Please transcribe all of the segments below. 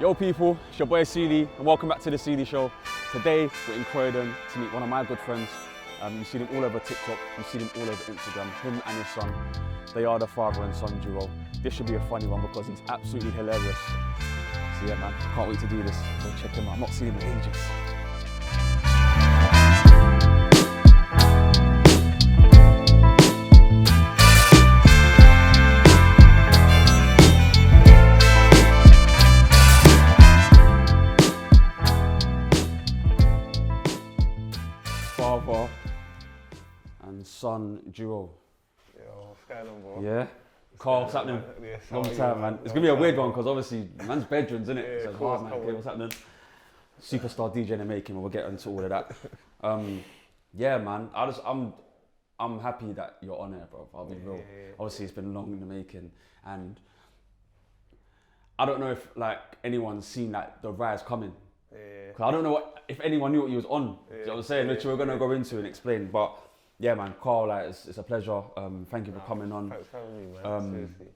Yo people, it's your boy SEALEY and welcome back to the SEALEY Show. Today we're in CAYDEN to meet one of my good friends. You see them all over TikTok, you see them all over Instagram, him and his son. They are the father and son duo. This should be a funny one because he's absolutely hilarious. So yeah man, can't wait to do this. Go check him out, I've not seen him in ages. Father and son duo. Yo, what's going on, bro? Yeah. Carl, what's happening? Yeah, Long time, man. It's gonna be a weird one because obviously man's bedrooms, isn't it? Yeah, So it's course, hard, man. Okay, what's happening? Superstar DJ in the making. We'll get into all of that. Yeah, man. I'm happy that you're on air, bro. I'll be real. Yeah. Obviously, it's been long in the making, and I don't know if like anyone's seen like the rise coming. Yeah. Cause I don't know if anyone knew what you was on. Do you know what I'm saying? Which we're gonna go into and explain. But yeah, man, Carl, like, it's a pleasure. Thank you for coming on. Thanks for having me, man. Seriously.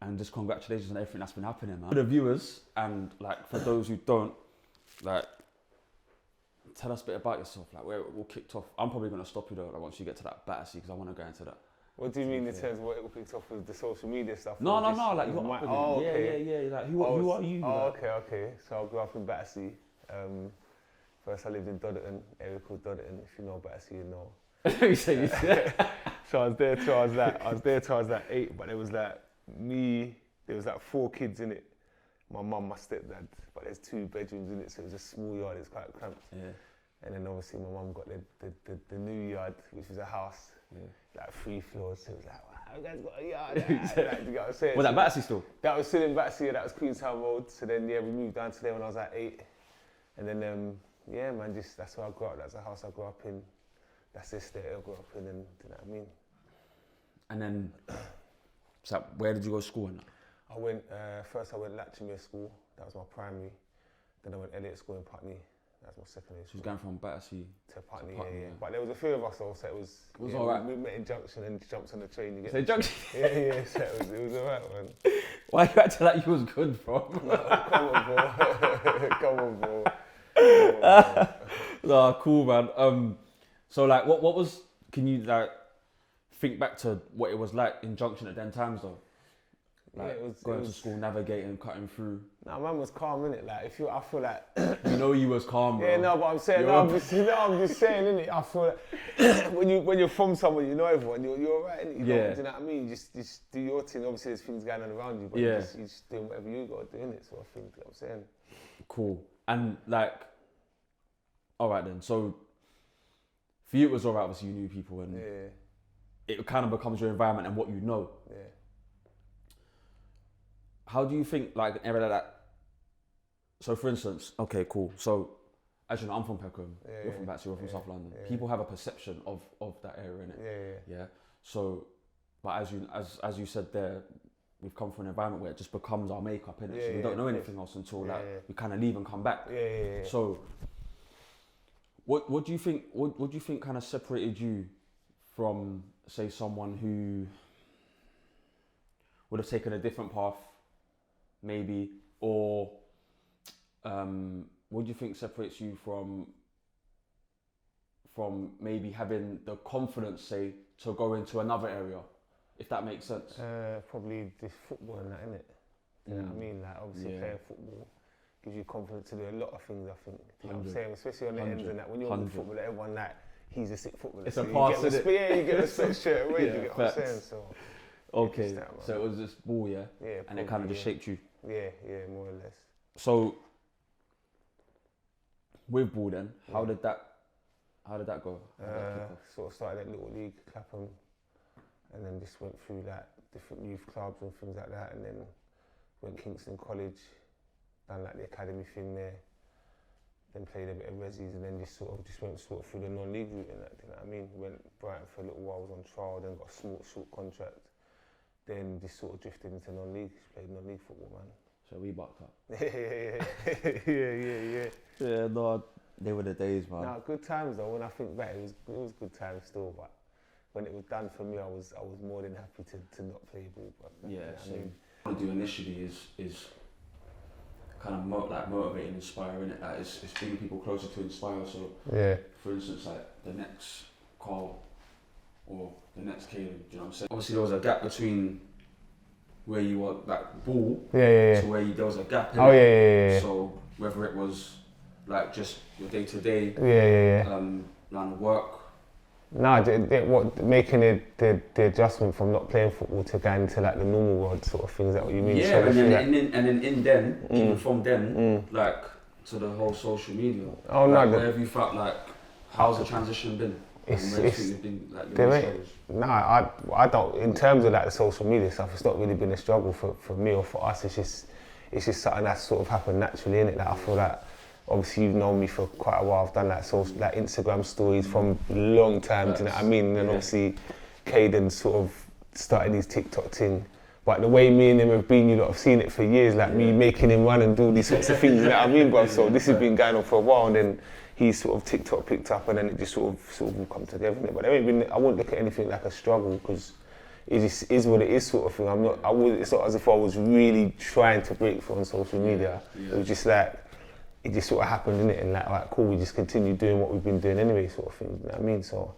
And just congratulations on everything that's been happening, man. For the viewers and like for those who don't, like, tell us a bit about yourself. Like, where it all kicked off. I'm probably gonna stop you though. Like, once you get to that Battersea, because I want to go into that. What do you mean in terms of what it picked off with the social media stuff? No. Like, you're up with it. Yeah. Like, who are you? Oh, like? okay. So I grew up in Battersea. First I lived in Dodderton, area called Dodderton. If you know Battersea, you know. You say. So I was there till I was like 8, but there was like 4 kids in it. My mum, my stepdad, but there's 2 bedrooms in it, so it was a small yard, it's quite cramped. Yeah. And then obviously my mum got the new yard, which was a house, like 3 floors, so it was like, wow, you guys got a yard. Like, you know what I'm saying? Was that Battersea still? That was still in Battersea, that was Queenstown Road. So then, we moved down to there when I was like 8. And then, man, that's where I grew up, that's the house I grew up in. That's the estate I grew up in, and do you know what I mean? And then, so where did you go to school in? I went, first I went Latchmere School, that was my primary. Then I went Elliott School in Putney, that was my secondary school. So you was going from Battersea to Putney, yeah. But there was a few of us though, so it was alright. We met in Junction and jumped on the train. You get so Junction? Yeah, so it was alright, man. Why you acting like you was good, bro? No, come on, bro. Come on, bro. Nah, cool, man. So like, what was? Can you like think back to what it was like in Junction at them times though? Like going to school, navigating, cutting through. Nah, man was calm, innit? Like I feel like you know you was calm, bro. Yeah, no, but I'm saying I'm just saying, innit? I feel like when you're from somewhere, you know everyone, you're alright, innit? Do you know what I mean? You just do your thing. Obviously, there's things going on around you, but you just doing whatever you got to do, innit? So I think, you know what I'm saying. Cool. And like, all right then. So for you, it was alright. Obviously, you knew people, and it kind of becomes your environment and what you know. Yeah. How do you think, like, an area like that? So, for instance, okay, cool. So, as you know, I'm from Peckham. You're from Battersea. You're from South London. People have a perception of that area, innit? Yeah. So, but as you said there, we've come from an environment where it just becomes our makeup, innit? So we don't know anything else until like we kind of leave and come back. Yeah. So, what do you think? What do you think kind of separated you from, say, someone who would have taken a different path, maybe, or what do you think separates you from maybe having the confidence, say, to go into another area, if that makes sense? Probably this football and that, innit? You know what I mean? Like, obviously playing football gives you confidence to do a lot of things, I think. You know what I'm saying? Especially on the ends and that. When you're on the football, everyone like, he's a sick footballer. It's so a pass, isn't it? Yeah, you get respect straight away, you get what I'm saying? So, okay, so it was just ball, yeah? Yeah. And it kind of just shaped you? Yeah, more or less. So, with ball then, how did that go? Sort of started at Little League, Clapham, and then just went through like different youth clubs and things like that, and then went Kingston College, done like the academy thing there, then played a bit of resis, and then just went through the non-league route and that, you know what I mean? Went Brighton for a little while, was on trial, then got a short contract, then just sort of drifted into non-league, played non-league football, man. So we bucked up. Yeah. Yeah, no, they were the days, man. Nah, good times though. When I think back, it was good times still. But when it was done for me, I was more than happy to not play ball. But yeah, so what I want to do initially is kind of motivating, inspiring it. Like it's bringing people closer to inspire. So for instance, like the next Carl or the next Caden, do you know what I'm saying? Obviously there was a gap between where you were like ball to where there was a gap in it. So whether it was like just your day to day line of work. No, making the adjustment from not playing football to going into like the normal world sort of things. Is that what you mean? Yeah, so even from then, like to the whole social media. Oh like, no, where have you felt like how's the transition been? I don't. In terms of like the social media stuff, it's not really been a struggle for me or for us. It's just something that's sort of happened naturally, innit? Like I feel like. Obviously, you've known me for quite a while. I've done like Instagram stories from a long time. Do you know what I mean? And then obviously, CAYDEN sort of started his TikTok thing. But the way me and him have been, you lot have seen it for years. Like me making him run and do all these sorts of things. You know what I mean, bro? So this has been going on for a while, and then he sort of TikTok picked up, and then it just sort of come together. But there ain't been. I wouldn't look at anything like a struggle because it just is what it is, sort of thing. It's not as if I was really trying to break through on social media. It was just like. It just sort of happened, innit? And like, alright, cool, we just continue doing what we've been doing anyway, sort of thing. You know what I mean? So,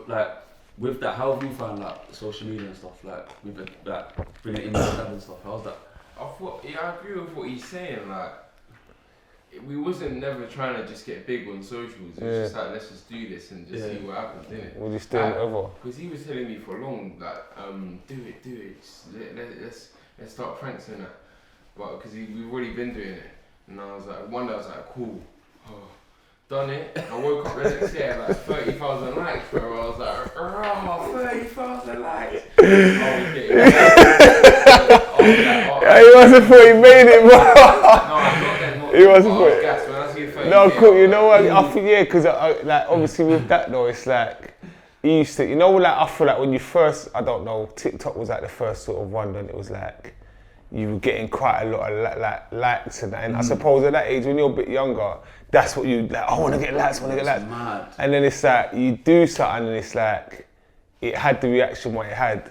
like, with that, how have you found like social media and stuff, like, with it, like, bringing it in your dad and stuff? How's that? I agree with what he's saying. Like, we wasn't never trying to just get big on socials. It was just like, let's just do this and just see what happens, innit? We're just doing whatever. Because he was telling me for long, like, do it. Just let's start pranks and that. But because we've already been doing it. And I was like, one day I was like, cool, done it. I woke up the next day at like 30,000 likes, bro. I was like, 30,000 likes. He wasn't thought he made it, bro. No, I'm not that. He wasn't thought. No, cool. You know what? I think because like obviously with that though, it's like you used to, you know, like I feel like when you first, I don't know, TikTok was like the first sort of one, and it was like. You were getting quite a lot of likes and that. And I suppose at that age, when you're a bit younger, that's what you like. I want to get likes, Mad. And then it's like you do something, and it's like it had the reaction what it had,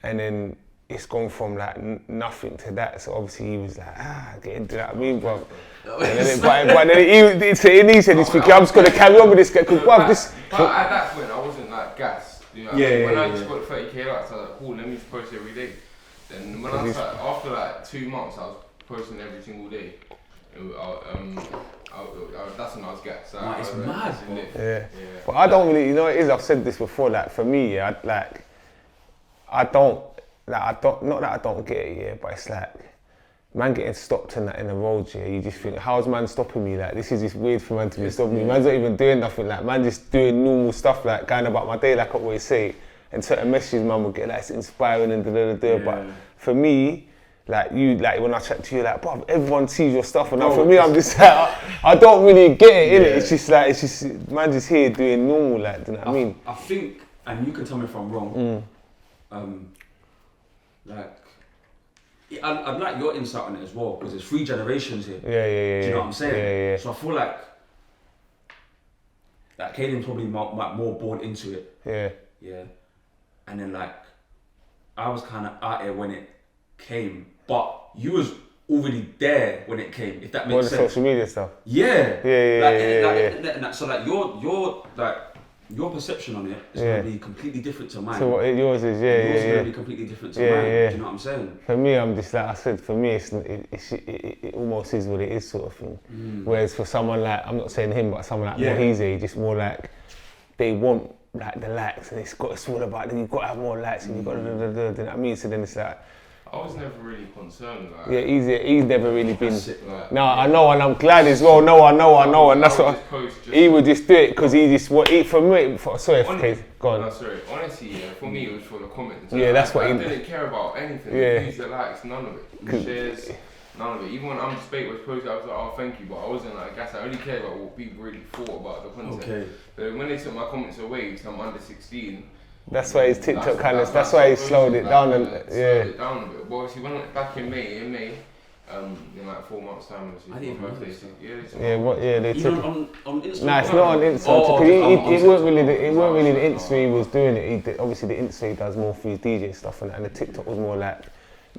and then it's gone from like nothing to that. So obviously he was like, get into that. I mean, bro. And then he said, he's thinking, I'm just gonna carry on with this guy because, bro, this. But at that point, I wasn't like gassed. You know, when I just got 30k likes, I was like, cool, let me just post every day. Then when I started, after like 2 months, I was posting every single day. That's when I was gassed. It's mad. Yeah. But I don't really, you know, it is. I've said this before. Like for me, I don't. Not that I don't get it. But it's like, man, getting stopped in the road. Yeah, you just think, how's man stopping me? Like this is just weird for man to be stopping me. Man's not even doing nothing. Like man, just doing normal stuff. Like going about my day, like I always say. And certain messages, man, would get like it's inspiring and But for me, like when I chat to you, like, bro, everyone sees your stuff, and now for me, I'm just like, I don't really get it, innit? It's just like, man, just here doing normal, like, do you know what I mean? I think, and you can tell me if I'm wrong. I'd like your insight on it as well, because there's 3 generations here. Yeah. Do you know what I'm saying? Yeah. So I feel like CAYDEN's probably more born into it. Yeah. And then like, I was kind of out here when it came, but you was already there when it came, if that makes sense. All the social media stuff? Yeah. Yeah. So like your perception on it is going to be completely different to mine. So what yours is, yours is going to be completely different to mine. Do you know what I'm saying? For me, I'm just like I said. For me, it almost is what it is, sort of thing. Whereas for someone like, I'm not saying him, but someone like Mohize, just more like they want like the likes, and it's all about then you've got to have more likes, and you've got to you know what I mean. So then it's like. I was never really concerned. Like, he's never really been. Like, no, I know, and I'm glad as well. No, I know, and that's what he would just do it because he just for me. Sorry, go on. No, sorry. Honestly, for me, it was for the comments. Yeah, that's what I didn't care about anything. Views, the likes, none of it. The shares, none of it. Even when I'm Spate was posted, I was like, oh, thank you, but I wasn't like, I only cared about what people really thought about the content. Okay. But when they took my comments away, because I'm under 16. That's why his TikTok that's why he slowed it down slowed it down a bit. But obviously, when back in May, in like 4 months' time, obviously, my birthday. They took on Instagram. Nah, it's not on Instagram. It weren't really the Insta he was doing it. Obviously, the Insta he does more for his DJ stuff, and the TikTok was more like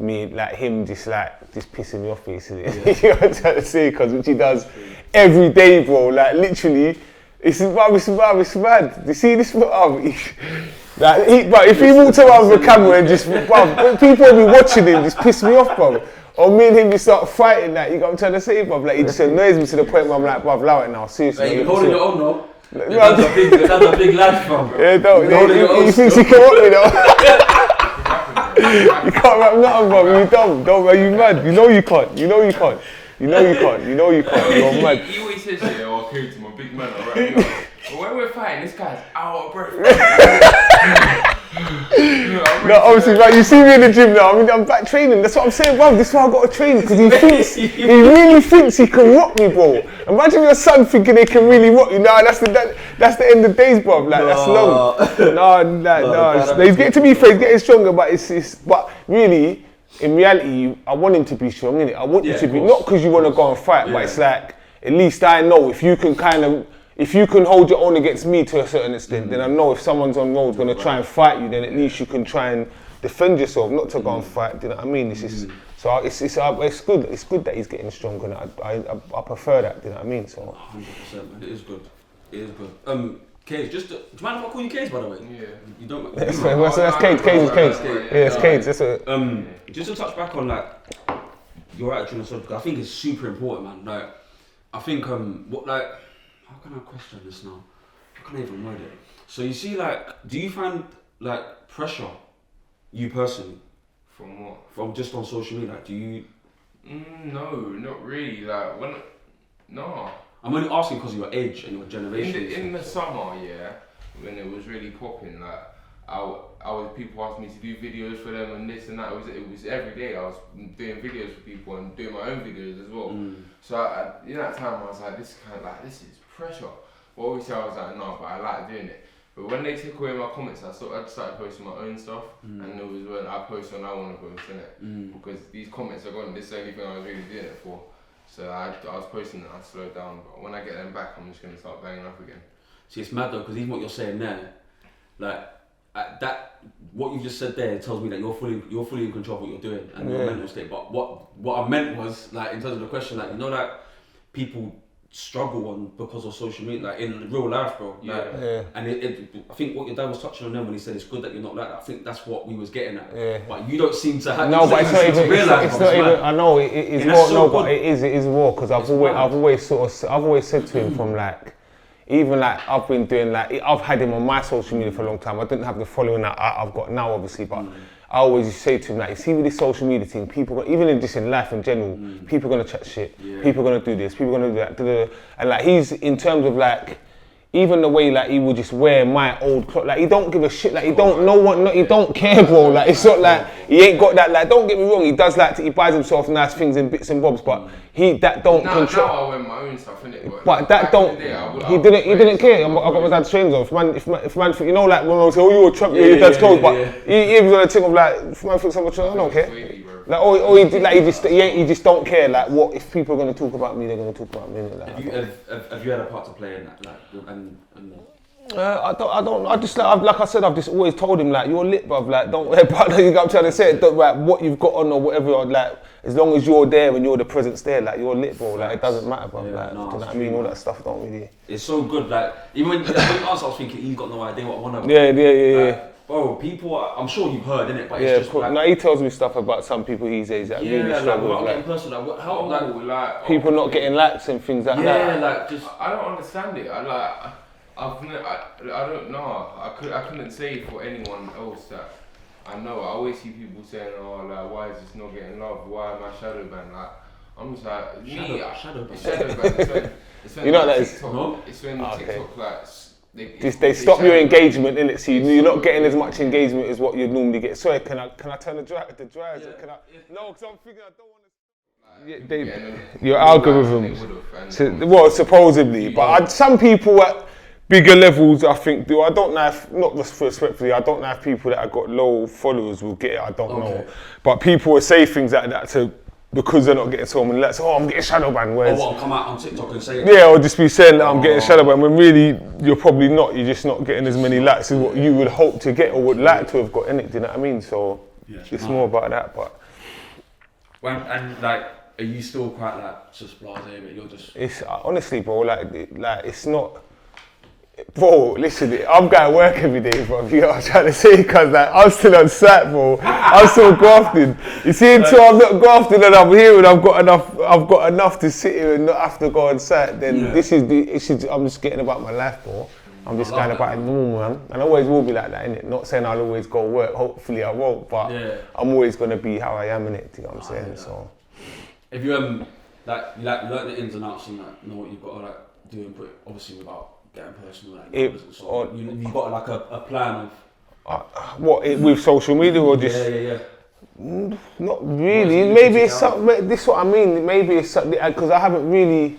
me, like him just pissing me off basically. You know what I'm trying to say? Because which he does every day, bro. Like literally, it's mad. You see this? But if he walked around with a camera and just, people will be watching him, just piss me off, bro. Or me and him just start fighting, like, you know what I'm trying to say, bro? Like, he just annoys me to the point where I'm like, bro, allow it now, seriously. Like, you're holding your own, though. That's a big lad, bro. Yeah, he thinks he can rock me, though. You can't rap nothing, bro. You dumb, bro. You mad. You know you can't. You're mad. He always says, yeah, okay, to my big man, alright. But when we're fighting, this guy's out of breath. No, obviously, right, you see me in the gym now, I'm back training, that's what I'm saying, bro, this is why I got to train, because he really thinks he can rock me, bro. Imagine your son thinking they can really rock you, that's the end of days, bro, like, that's long. No, he's getting, to be fair, he's getting stronger, but really, in reality, I want him to be strong, innit? I want you to be, not because you want to go and fight, but it's like, at least I know if you can hold your own against me to a certain extent, then I know if someone's on road going to try and fight you, then at least you can try and defend yourself, not to go and fight. Do you know what I mean? It's just, so it's good. It's good that he's getting stronger. And I prefer that. Do you know what I mean? So 100%, man. It is good. Cage, do you mind if I call you Cage, by the way? Yeah. You don't. That's Cage. Cage is Cage. Yeah, it's Cage. That's it. Just to touch back on like your attitude and stuff, because I think it's super important, man. Like, I think how can I question this now? How can I even word it? So you see, like, do you find like pressure, you personally, from what? From just on social media? Like, do you? No, not really. Like no. I'm only asking because of your age and your generation. In the summer, yeah, when it was really popping, like people asked me to do videos for them and this and that. It was every day. I was doing videos for people and doing my own videos as well. So in that time, I was like, this is pressure. But obviously, I was like, no, but I like doing it. But when they took away my comments, I started posting my own stuff, and it was when I post when I want to post, innit? Because these comments are gone. This is the only thing I was really doing it for. So I was posting and I slowed down. But when I get them back, I'm just gonna start banging up again. See, it's mad though, because even what you're saying there, like what you just said there tells me that you're fully in control of what you're doing and your mental state. But what I meant was, like, in terms of the question, like, you know, like people struggle on because of social media, like in real life, bro. And I think what your dad was touching on then when he said it's good that you're not like that. I think that's what we was getting at. But you don't seem to have. No, but it's not even. I know it is more. So no, but it is more because I've always said to him from like. Even like I've been doing like I've had him on my social media for a long time. I didn't have the following that I've got now, obviously, but I always say to him like, you see with this social media thing, people even in life in general, people are gonna chat shit. People are gonna do this. People are gonna do that. And like he's in terms of like. Even the way like he would just wear my old clothes, like he don't give a shit, like he don't know what, he don't care, bro. Like it's not like he ain't got that. Like don't get me wrong, he does like he buys himself nice things in bits and bobs, but that don't control. Now I wear my own stuff, innit? But that don't. He didn't care. I got my dad's trainers on. If man, you know, like when I was saying, oh, you were trapped, your dad's clothes, but he was on a thing of like, if man thinks I'm a trainer, I don't care. Like he just don't care. Like what if people are gonna talk about me, they're gonna talk about me. Like, have you had a part to play in that? Like, I just like I said, I've just always told him like you're lit, bruv. Like don't worry about that. You got I'm trying to say it. Don't, like what you've got on or whatever. Like as long as you're there and you're the presence there, like you're lit, bro. Like it doesn't matter, bruv. Like do you know what I mean? All that stuff don't really. It's so good. Like even when you asked, I was thinking he's got no idea what one of them. Yeah. Bro, people, I'm sure you've heard, innit? But it's just like... No, he tells me stuff about some people his age that really struggle with, like people not getting likes and things like that. Yeah, like just... I don't understand it. I don't know. I couldn't say for anyone else that I know. I always see people saying, oh, like, why is this not getting love? Why am I shadow banned? Like, I'm just like, shadow banned. You know that is... It's when TikTok, like... They stop your engagement in it, so you're not getting as much engagement as what you'd normally get. Sorry, can I turn the dryers? No, because I'm thinking I don't want to. Your algorithms. Well, supposedly, but some people at bigger levels, I think, do. I don't know if, not respectfully, I don't know if people that have got low followers will get it. I don't know, but people will say things like that to. Because they're not getting so many likes, I'm getting shadow banned. Whereas, or come out on TikTok and say it. Yeah, or just be saying that I'm getting shadow banned when really you're probably not. You're just not getting as many likes as what you would hope to get or would like to have got in it. Do you know what I mean? So it's more about that. But And like, are you still quite like just blasé, but you're just? It's honestly, bro. Like it's not. Bro, listen, I'm going to work every day, bro. You know what I'm trying to say? Because like, I'm still on site, bro. I'm still grafting. You see, until I'm not grafting and I'm here and I've got enough to sit here and not have to go on site, then I'm just getting about my life, bro. I'm just going about it normal, man. And I always will be like that, innit? Not saying I'll always go work, hopefully I won't, but I'm always going to be how I am, innit? You know what I'm saying? So. If you you learn the ins and outs and like, know what you've got to like do and put, obviously without getting personal, like, you've got like a plan of with social media or just not really. Maybe it's something. This is what I mean. Maybe it's something because I haven't really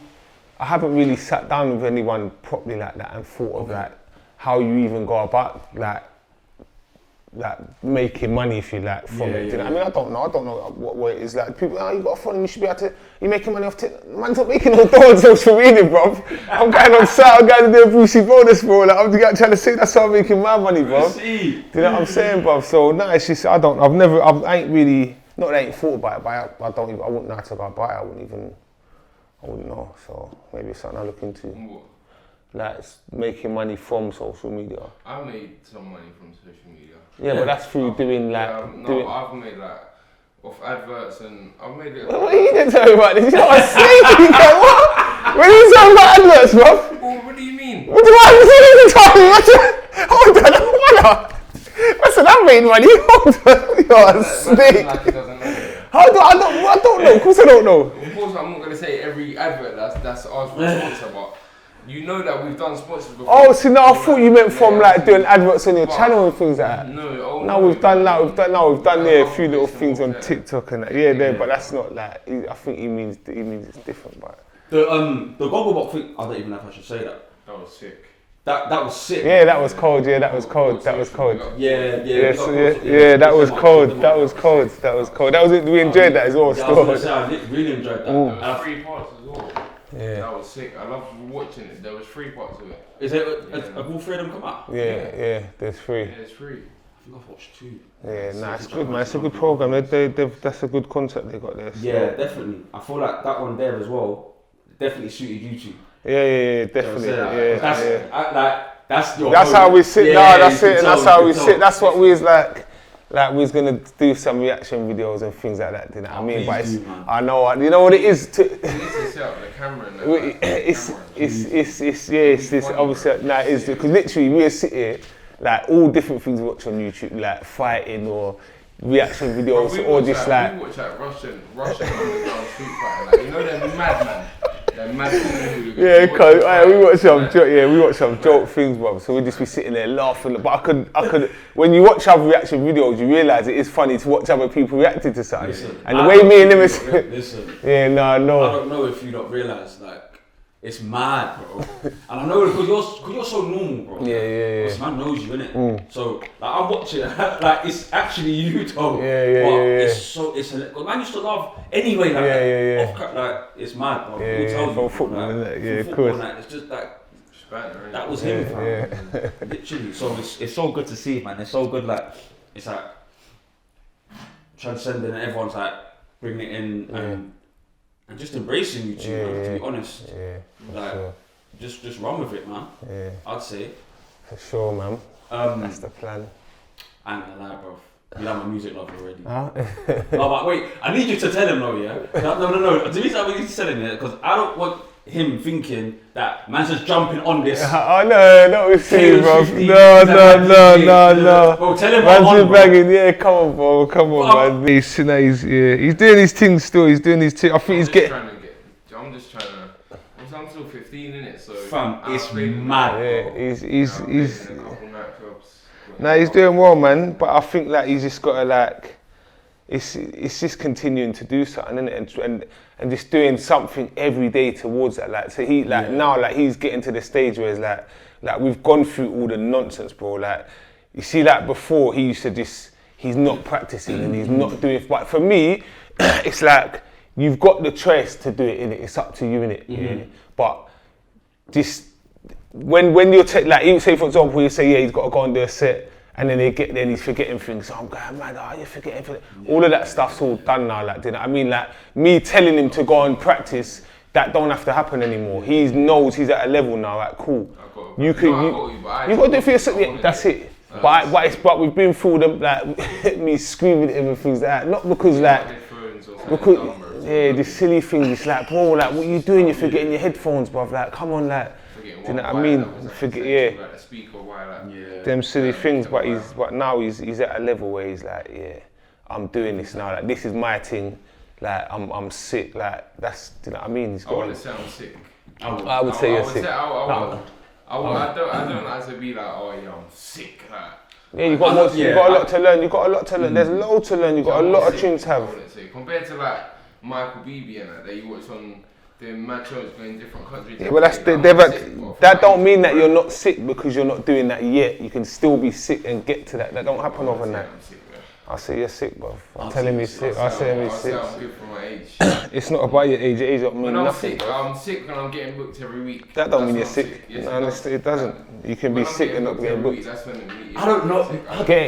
sat down with anyone properly like that and thought of like how you even go about like making money if you like from it. You know? I mean, I don't know what it is like. People, you got a phone, you should be able to. You're making money off TikTok. Man's not making no dough on social media, bro. I'm going on site. I'm going to do a Brucey bonus, bro. Like, I'm trying to say that's how I'm making my money, bro. Do you know what I'm saying, bro? So it's just I ain't really. Not that I ain't thought about it, but I wouldn't know how to go about it. I wouldn't know. So maybe it's something I look into. What? Like making money from social media. I made some money from social media. Yeah, but that's through doing like. I've made like off adverts and I've made it. What are you didn't tell me about this? You know what I'm saying? What? When you talking about adverts, bro? What do you mean? What do you tell me? Hold on, listen, I made money. Hold on, you're a snake. I don't know. Of course I don't know. Of course I'm not gonna say every advert that's ours for a sponsor, but. You know that we've done sponsors before. Oh, see, no, I thought you meant from like doing adverts on your channel and things like that. No, we've done a few little things on TikTok and that. Yeah, but that's not like. I think he means it's different, but. The Gogglebox thing. I don't even know if I should say that. That was sick. That was sick. Yeah, that was cold. Yeah, that was cold. That was cold. Yeah, that was cold. That was cold. That was it. We enjoyed that as well. I was gonna say, I really enjoyed that. There was 3 parts as well. Yeah. That was sick. I loved watching it. There was 3 parts of it. Is it? Have all 3 of them come out? Yeah. There's 3. Yeah, there's 3. I think I've watched 2. Yeah, it's good, man. It's a good program. That's a good concept they got there. So. Yeah, definitely. I feel like that one there as well definitely suited YouTube. Yeah, definitely. That's how we sit. That's it. That's how we sit. That's what we was like. Like we was gonna do some reaction videos and things like that, you know what I mean? But it's, I know, you know what it is to. You need to set up the camera and it's obviously now it is because literally we sit here like all different things we watch on YouTube, like fighting or reaction videos or just like. We watch like Russian underground street fighting, like you know they're mad man. Yeah, cause we watch some joke things, bro. So we just be sitting there laughing. But I could. When you watch other reaction videos, you realise it is funny to watch other people reacting to something. Listen, and the way me and them is. Listen. Yeah, no. I don't know if you don't realise, like, it's mad, bro. And I know because you're so normal, bro. Yeah. Because man knows you, innit? So like I'm watching, like it's actually you, Tom. Yeah. Because man used to laugh anyway, like that. Like it's mad, bro. Yeah. From football, innit? Yeah, of course. It's just like that was him, fam. Literally. So it's so good to see, man. It's so good, like it's like transcending, and everyone's like bringing it in and just embracing you two, man, to be honest. Yeah, like, sure. Just run with it, man. Yeah. I'd say. For sure, man. That's the plan. I ain't gonna lie, bro. You know my music love already. Huh? No, but wait, I need you to tell him though, yeah? No. The reason I need to tell him, yeah, because I don't want him thinking that man's just jumping on this. Oh no, not with you, bro. No. Bro, tell him man's just bagging. Yeah, come on, bro. Come on, man. He's doing his thing still. He's doing his thing. I think he's getting. I'm just trying to. I'm still 15 innit, so. Fam, it's mad. Yeah, he's. No, he's doing well, man. But I think like he's just got to like. It's just continuing to do something, innit? And just doing something every day towards that. Like so he now like he's getting to the stage where it's like we've gone through all the nonsense, bro. Like you see like before he used to just he's not practicing and he's not doing. But for me, it's like you've got the choice to do it, innit? It's up to you, innit? Yeah. But just when you're like you say for example you say he's got to go and do a set And then he's forgetting things. So I'm going, man, you're forgetting. All of that stuff's all done now. Like, I mean, like me telling him to go and practice, that don't have to happen anymore. He knows he's at a level now. Like, cool. You got to do it for yourself. Yeah, that's it. But we've been through them, like me screaming at him and things like that. Not because the silly things. It's like, bro, like what you doing? You're forgetting your headphones, bruv. Like, come on, like. Do you know what I mean? Them silly things. But now he's at a level where he's like, yeah, I'm doing this now. Like, this is my thing. Like, I'm sick. Like, that's, do you know what I mean? I wouldn't say I'm sick. I would say you're sick. I don't like to be like, oh yeah, I'm sick. Like, yeah, you got a lot to learn. You got a lot to learn. There's loads to learn. You got a lot of tunes to have. Compared to like Michael Beebe and that you watch on the mad shows going different countries. Yeah, but that don't mean that you're not sick because you're not doing that yet. You can still be sick and get to that. That don't happen overnight. I say you're sick, bro. I'm telling me sick. I say I'm sick. I'm good for my age. It's not about your age. Your age don't mean nothing. I'm sick and I'm getting booked every week. That don't mean you're sick. Yes, no, it doesn't. You can be sick and not getting booked. I don't know.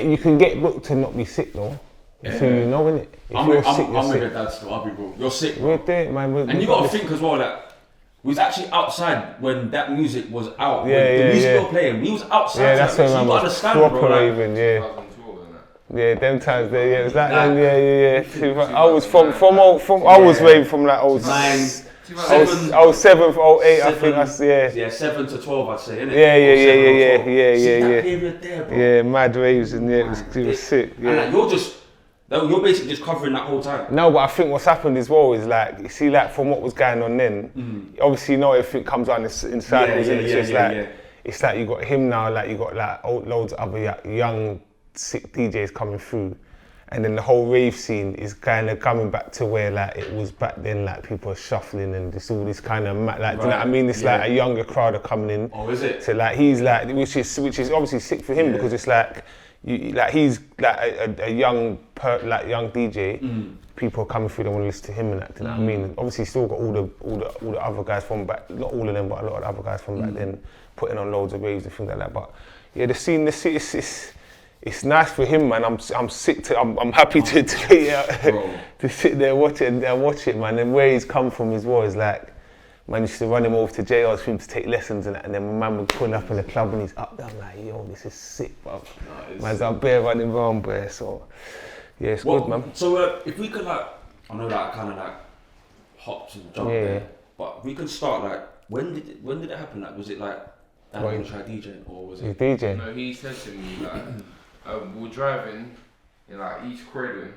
You can get booked and not be sick though. So you know, innit? I'm with your dad still. I'll be real. You're sick. We're there, man. And you got to think as well that we was actually outside when that music was out. Yeah, the music we were playing, we was outside. Yeah, that's when man was proper raving. Yeah, them times there. Yeah, it was that then. Yeah. I was I was raving from like 09. I was 7, 08, I think that's, Yeah, 7 to 12, I'd say, innit? Yeah. That period there, bro. Yeah, mad raves and it was sick. Yeah. And like, you're basically just covering that whole time. No, but I think what's happened as well is like, you see, like from what was going on then, obviously you know everything comes on inside. It's like you got him now, like you got like loads of other young sick DJs coming through. And then the whole rave scene is kind of coming back to where like it was back then, like people are shuffling and just all this kind of like, do you know what I mean? It's like a younger crowd are coming in. Oh, is it? So like he's like, which is obviously sick for him because it's like, he's like a young DJ. People are coming through, they want to listen to him and that. Do you know what I mean? Obviously, he's still got all the other guys from back, not all of them, but a lot of the other guys from back then, putting on loads of raves and things like that. But yeah, the scene, it's nice for him, man. I'm sick I'm happy to sit there watch it, man. And where he's come from as well is like, man used to run him over to JR's for him to take lessons and that, and then my man would pull up in the club and he's up there. I'm like, yo, this is sick, bro. Man's out there running around, bro. So yeah, it's good, man. So if we could like, I know that I kind of like hopped and jumped there, but we could start like, when did it happen? Like, was it like that when you tried DJing, or was it? DJing? No, he said to me like, we were driving in like East Croydon.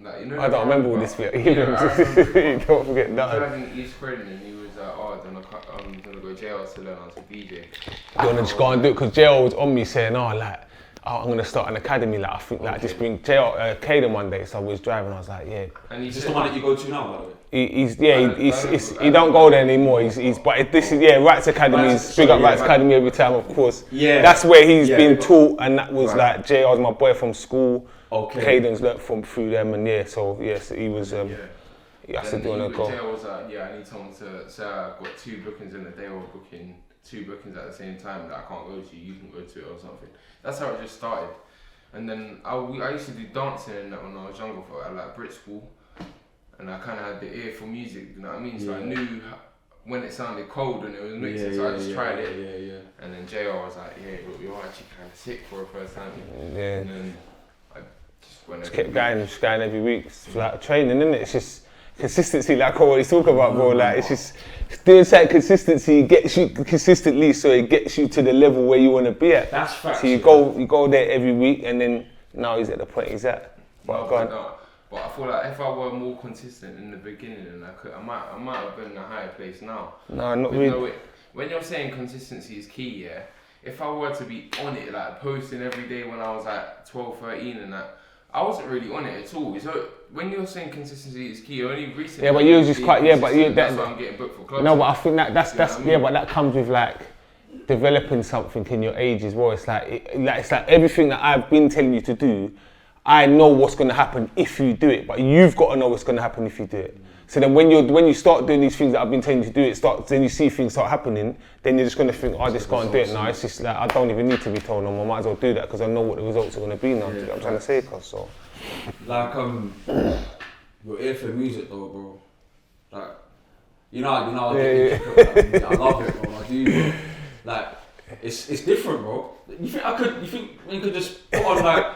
Like, you know, I don't remember all this bit. You don't forget that. Driving in East Croydon and he was like, oh, I'm gonna go to jail to learn how to DJ. You wanna just go and do it? Because JL was on me saying, I'm gonna start an academy. Like I think like just bring CAYDEN one day. So I was driving. I was like, yeah. And is this the one that you go to now, by the way? He don't go there anymore. This is Rights Academy. Big up Rights Academy every time, of course. Yeah. That's where he's been taught, and that was like JR's my boy from school. Okay. CAYDEN's learnt through them, and so yes, he was. He has to do on a go. JR was like, I need someone to say I've got 2 bookings in a day, or booking 2 bookings at the same time that I can't go to. You can go to it or something. That's how it just started. And then I used to do dancing and that when I was younger, at like Brit school. And I kind of had the ear for music, you know what I mean? So I knew when it sounded cold and it was mixing, so I just tried it. And then JR was like, you're actually kind of sick for the first time. Yeah. And then I just went just going every week. It's like training, isn't it? It's just consistency, like I always talk about, bro. Like it's just doing that consistency gets you consistently, so it gets you to the level where you want to be at. That's facts. So you go there every week, and then now he's at the point he's at. But I feel like if I were more consistent in the beginning, then I might have been in a higher place now. No, not really. When you're saying consistency is key, if I were to be on it, like posting every day when I was like 12, 13 and that, I wasn't really on it at all. So when you're saying consistency is key, only recently. Yeah, but you're just quite. Yeah, but that's why I'm getting booked for clubs. No, but I think that's but that comes with like developing something in your age as well. It's like everything that I've been telling you to do. I know what's going to happen if you do it, but you've got to know what's going to happen if you do it. So then when you start doing these things that I've been telling you to do, then you see things start happening, then you're just going to think, I just can't do it now. It's just like, I don't even need to be told no more. I might as well do that because I know what the results are going to be now. Do you know what I'm trying to say, cuz? So. Like, your ear for music though, bro. Like, I love it, bro. I do, bro. Like, it's different, bro. You think we could just put on like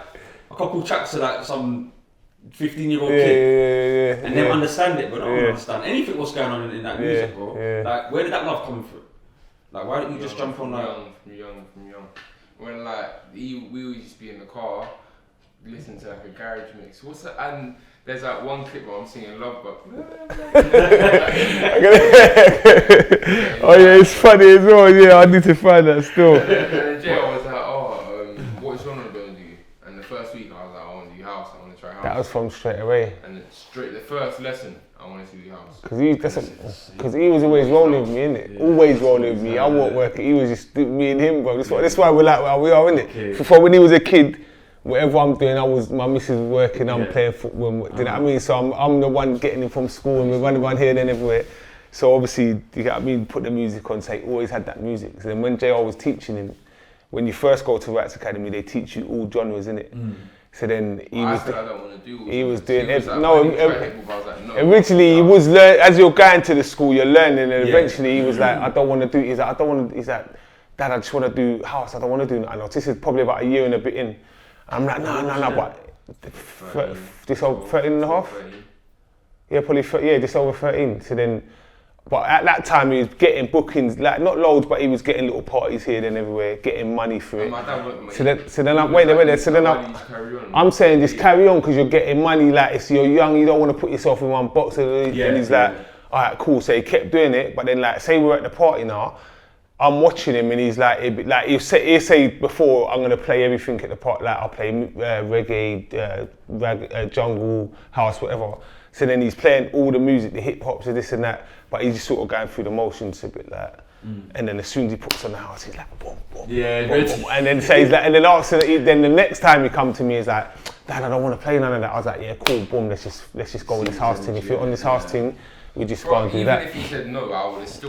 a couple tracks to like some 15-year-old kid and then understand it, but I don't understand anything what's going on in that music, bro. Like, where did that love come from? Like, why didn't you just jump on like... From young. When like, we would just be in the car, listen to like a garage mix. What's that? And there's like one clip where I'm singing Love Bug. Oh yeah, it's funny as well, yeah, I need to find that still. And then Jay was like, what genre do you want to do? And the first week I was like, I want to do house, I want to try house. That was from straight away. And the first lesson, I wanted to do house. Because he was always rolling with me, innit? Always rolling with me. I won't work it. He was just me and him, bro. That's why we're like where we are, innit? Okay. For when he was a kid, whatever I'm doing, my missus was working, I'm playing football. Do you know what I mean? So I'm the one getting him from school and we're running around here and then everywhere. So obviously, you know what I mean, put the music on, so he always had that music. So then when JR was teaching him, when you first go to Rats Academy, they teach you all genres, innit? So then he was doing originally he was as you're going to the school, you're learning, and eventually he was like, I don't want to do. He's like, Dad, I just want to do house. I don't want to do nothing. This is probably about a year and a bit in. I'm like, no, but just over 13 and a half. Yeah, probably just over 13. So then, but at that time he was getting bookings, like not loads, but he was getting little parties here and everywhere, getting money for it. So then I'm saying just carry on because you're getting money. Like if you're young, you don't want to put yourself in one box. And he's like, all right, cool. So he kept doing it, but then like say we're at the party now, I'm watching him and he's like he'll say before I'm gonna play everything at the party. Like I'll play reggae, jungle, house, whatever. So then he's playing all the music, the hip hops and this and that, but he's just sort of going through the motions a bit like. And then as soon as he puts on the house, he's like boom, boom, boom, boom. And then says that, and then after that, then the next time he come to me, he's like, Dad, I don't want to play none of that. I was like, yeah, cool, boom, let's just go with this house thing. If you're on this house thing, we just go and do that. Even if he said no, I would have still.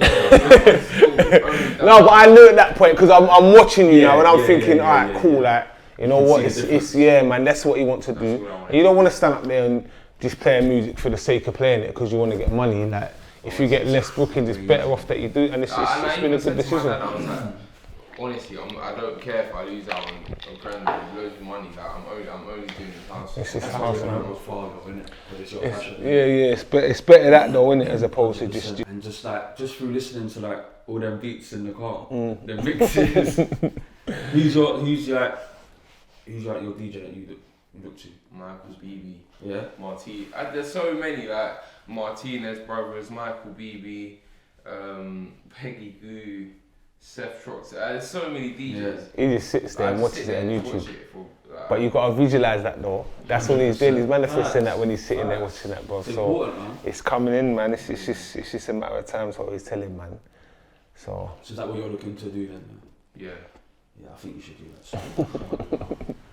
No, but I knew at that point because I'm watching you now and I'm thinking, all right, cool, like you know what, it's man, that's what he wants to do. And you don't want to stand up there and just playing music for the sake of playing it because you want to get money. Like if you get less bookings, it's better off that you do. And it's been a good decision. Honestly, I don't care if I lose out on grand loads of money. Like I'm only doing this house. It's just house now. Yeah, it's better that though, innit, as opposed to just. And just through listening to like all them beats in the car, the mixes. who's your DJ that you look to? Michael BB. Yeah. Marti. There's so many like Martinez brothers, Michael BB, Peggy Goo. Seth Trox, there's so many DJs. He just sits there and watches it on YouTube. But you've got to visualise that though. That's all he's doing. He's manifesting that when he's sitting there watching that, bro. So it's coming in, man. It's just a matter of time. So he's telling, man. So is that what you're looking to do then? Yeah. Yeah, I think you should do that.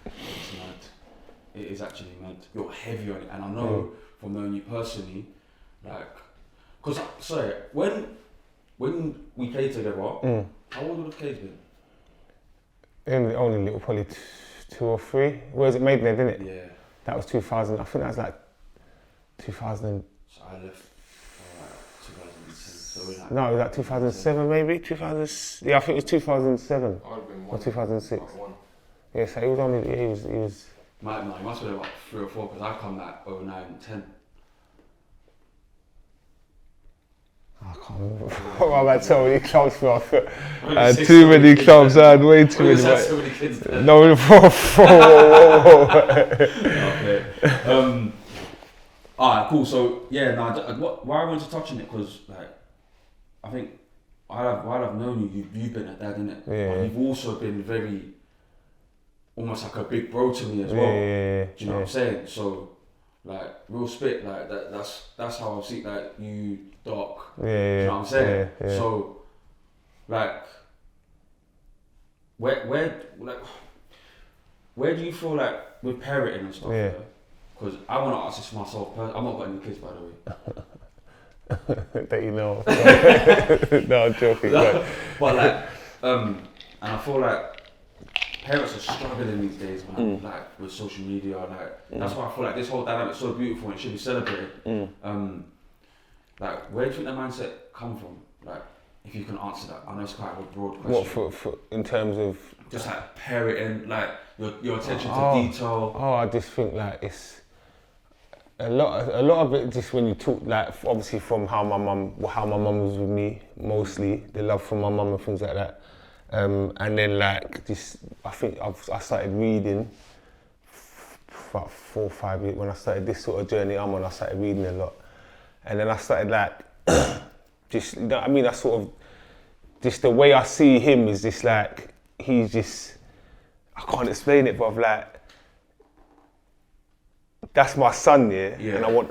It's mad. It is actually mad. You're heavy on it, and I know from knowing you personally, like, because sorry, when we played together. How old would have Kays been? Only little, probably 2 or 3. Where's it made then, didn't it? Yeah. That was 2000. I think that was like 2000. So I left 2010. So we're like, no, it was like 2007 maybe. 2000. Yeah, I think it was 2007 or 2006. Yeah, so he was only. He was. He must have been about 3 or 4 because I come like 09, 10. I can't remember. I've had so many clubs for I had too many clubs. I had way too many. So many kids there. No, Okay. Alright, cool. So yeah, why I wanted to touch on it because like I think while I've known you, you've been a dad, innit? Yeah. But you've also been very almost like a big bro to me as well. Yeah. Do you know what I'm saying? So like real spit, like that's how I see like you. Dark. Yeah, you know what I'm saying? Yeah. So, like, where do you feel like with parenting and stuff? Yeah. Because I want to ask this myself. I'm not got any kids, by the way. That you know. No, I'm joking. But like, and I feel like parents are struggling these days, man. Like with social media, like that's why I feel like this whole dynamic is so beautiful and it should be celebrated. Like, where do you think the mindset come from? Like, if you can answer that, I know it's quite a broad question. What for in terms of just like parenting, like your attention to detail? Oh, I just think like it's a lot of it. Just when you talk, like obviously from how my mum was with me, mostly the love from my mum and things like that. And then like just, I think I started reading about 4 or 5 years when I started this sort of journey I'm on. I started reading a lot, and then I started like just, you know what I mean. I sort of just the way I see him is just like he's just, I can't explain it, but like that's my son, yeah. And I want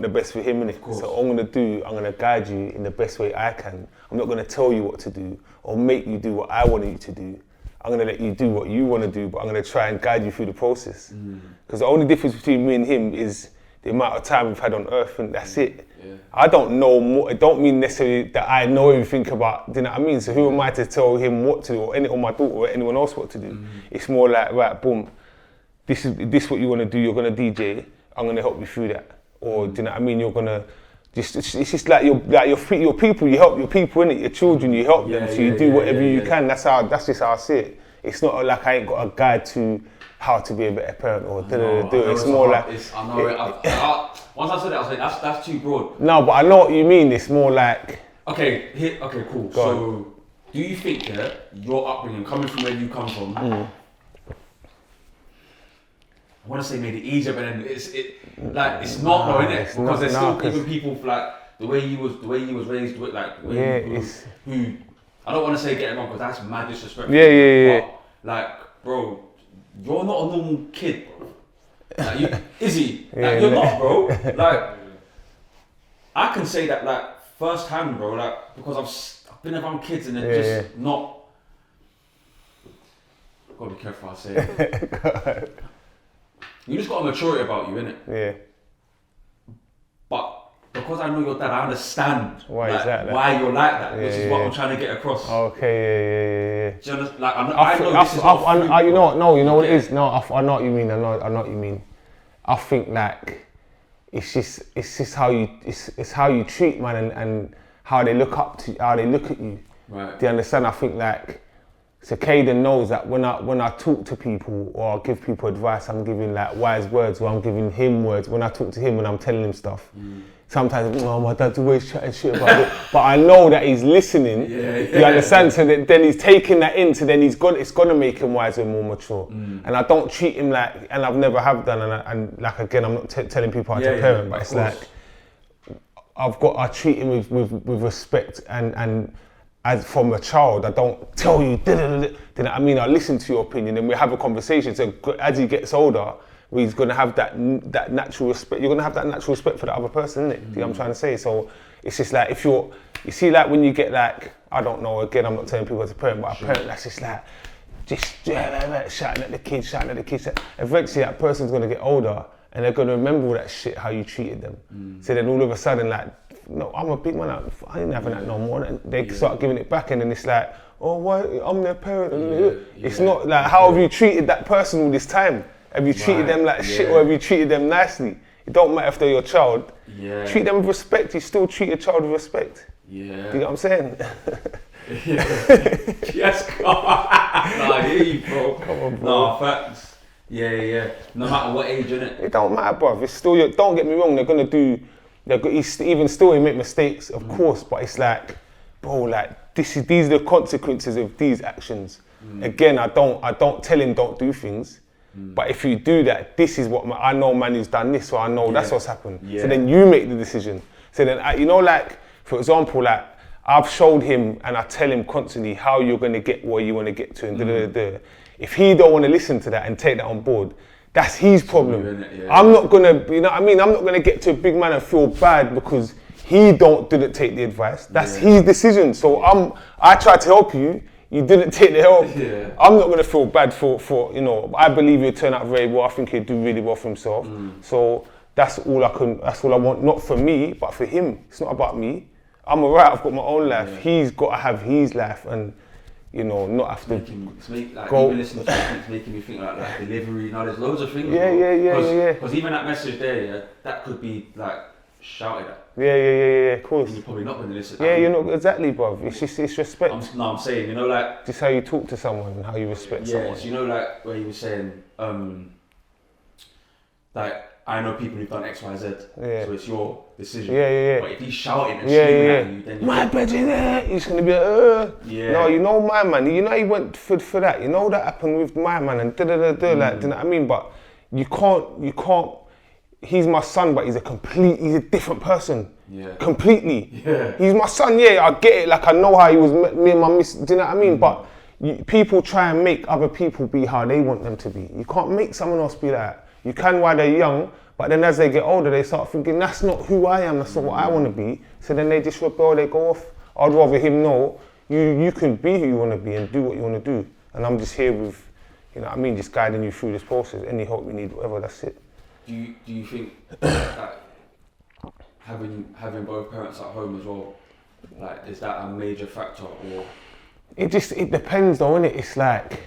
the best for him, innit? So I'm gonna guide you in the best way I can. I'm not gonna tell you what to do or make you do what I want you to do. I'm gonna let you do what you want to do, but I'm gonna try and guide you through the process. Because the only difference between me and him is the amount of time we've had on earth, and that's it. I don't know more. It don't mean necessarily that I know everything about. Do you know what I mean? So who am I to tell him what to do, or my daughter, or anyone else what to do? It's more like, right, boom. This is what you want to do. You're gonna DJ. I'm gonna help you through that. Or do you know what I mean? You're gonna just. It's just like your people. You help your people, innit? Your children. You help them. So you do whatever you can. That's just how I see it. It's not like I ain't got a guide to how to be a better parent or do. It's more like. Once I said that, I was like, that's too broad. No, but I know what you mean. It's more like. Okay, cool. So, do you think your upbringing, coming from where you come from, I want to say made it easier, but then it's not though, innit? Because there's still even people like the way you was raised with, like who I don't want to say get it wrong because that's mad disrespectful. Yeah. But like, bro, you're not a normal kid, bro. Like, is he? Like, you're not, bro. Like, I can say that like first hand, bro. Like, because I've been around kids and they're just not. Gotta be careful what I say. You just got a maturity about you, innit? Yeah. But because I know your dad, I understand why you're like that, which is what I'm trying to get across. Okay, yeah. Do you understand? Like, I know this is not you know what it is? No, I know what you mean. I know what you mean. I think like it's just how you treat man and how they look at you. Right. Do you understand? I think like. So CAYDEN knows that when I talk to people or I give people advice, I'm giving like wise words, or I'm giving him words. When I talk to him and I'm telling him stuff, sometimes my dad's always chatting shit about it, but I know that he's listening. You understand? So then he's taking that in. So then it's gonna make him wiser and more mature. And I don't treat him like, and I've never have done. And like again, I'm not telling people how to parent, but it's like I treat him with respect and. As from a child, I don't tell you, I mean, I listen to your opinion and we have a conversation. So as he gets older, he's gonna have that natural respect. You're gonna have that natural respect for the other person, isn't it? You know what I'm trying to say? So it's just like, you see like when you get like, I don't know, again, I'm not telling people to parent, but a parent that's just like, shouting at the kids. Eventually that person's gonna get older and they're gonna remember all that shit, how you treated them. So then all of a sudden like, no, I'm a big man, I ain't having that no more. And they start giving it back and then it's like, oh, why, I'm their parent. It's not like, how have you treated that person all this time? Have you treated them like shit or have you treated them nicely? It don't matter if they're your child. Treat them with respect, you still treat your child with respect. Do you know what I'm saying? Yes, come on. Nah, I hear you, bro. Come on, bro. Nah, facts. Yeah. No matter what age, innit? It don't matter, bruv. It's still, don't get me wrong, even still he make mistakes, of course, but it's like, bro, like these are the consequences of these actions. Again, I don't tell him don't do things, but if you do that, this is what I know, man, who's done this, so I know that's what's happened. So then you make the decision. So then, like, for example, like I've showed him and I tell him constantly how you're gonna get where you wanna get to and If he don't wanna listen to that and take that on board, that's his problem. I'm not gonna, you know what I mean? I'm not gonna get to a big man and feel bad because he didn't take the advice. That's his decision. So I tried to help you. You didn't take the help. I'm not gonna feel bad for you know. I believe he'll turn out very well. I think he'll do really well for himself. So that's all I want, not for me, but for him. It's not about me. I'm alright, I've got my own life. Yeah. He's got to have his life and, you know, not have to go. Even listening to it, it's making me think like delivery. Now there's loads of things. Yeah. Because even that message there, that could be like shouted at. Yeah, of course. You're probably not going to listen. Yeah, you're not, exactly, bruv. It's respect. I'm saying, you know, like... just how you talk to someone and how you respect someone. Yeah, so you know, like, where you were saying, like, I know people who've done X, Y, Z, so it's your decision. Yeah. But if he's shouting and screaming at you, then my bed in there, he's going to be like, No, you know my man, you know he went for that, you know that happened with my man and like, do you know what I mean? But you can't, he's my son, but he's a different person. Yeah. Completely. Yeah. He's my son, I get it, like I know how he was, me and my miss, do you know what I mean? But people try and make other people be how they want them to be. You can't make someone else be like that. You can while they're young, but then as they get older, they start thinking, that's not who I am, that's not what I want to be. So then they just rebel, they go off. I'd rather him know, you can be who you want to be and do what you want to do. And I'm just here with, you know what I mean, just guiding you through this process. Any help you need, whatever, that's it. Do you think that having both parents at home as well, like, is that a major factor, or? It depends though, innit? It's like,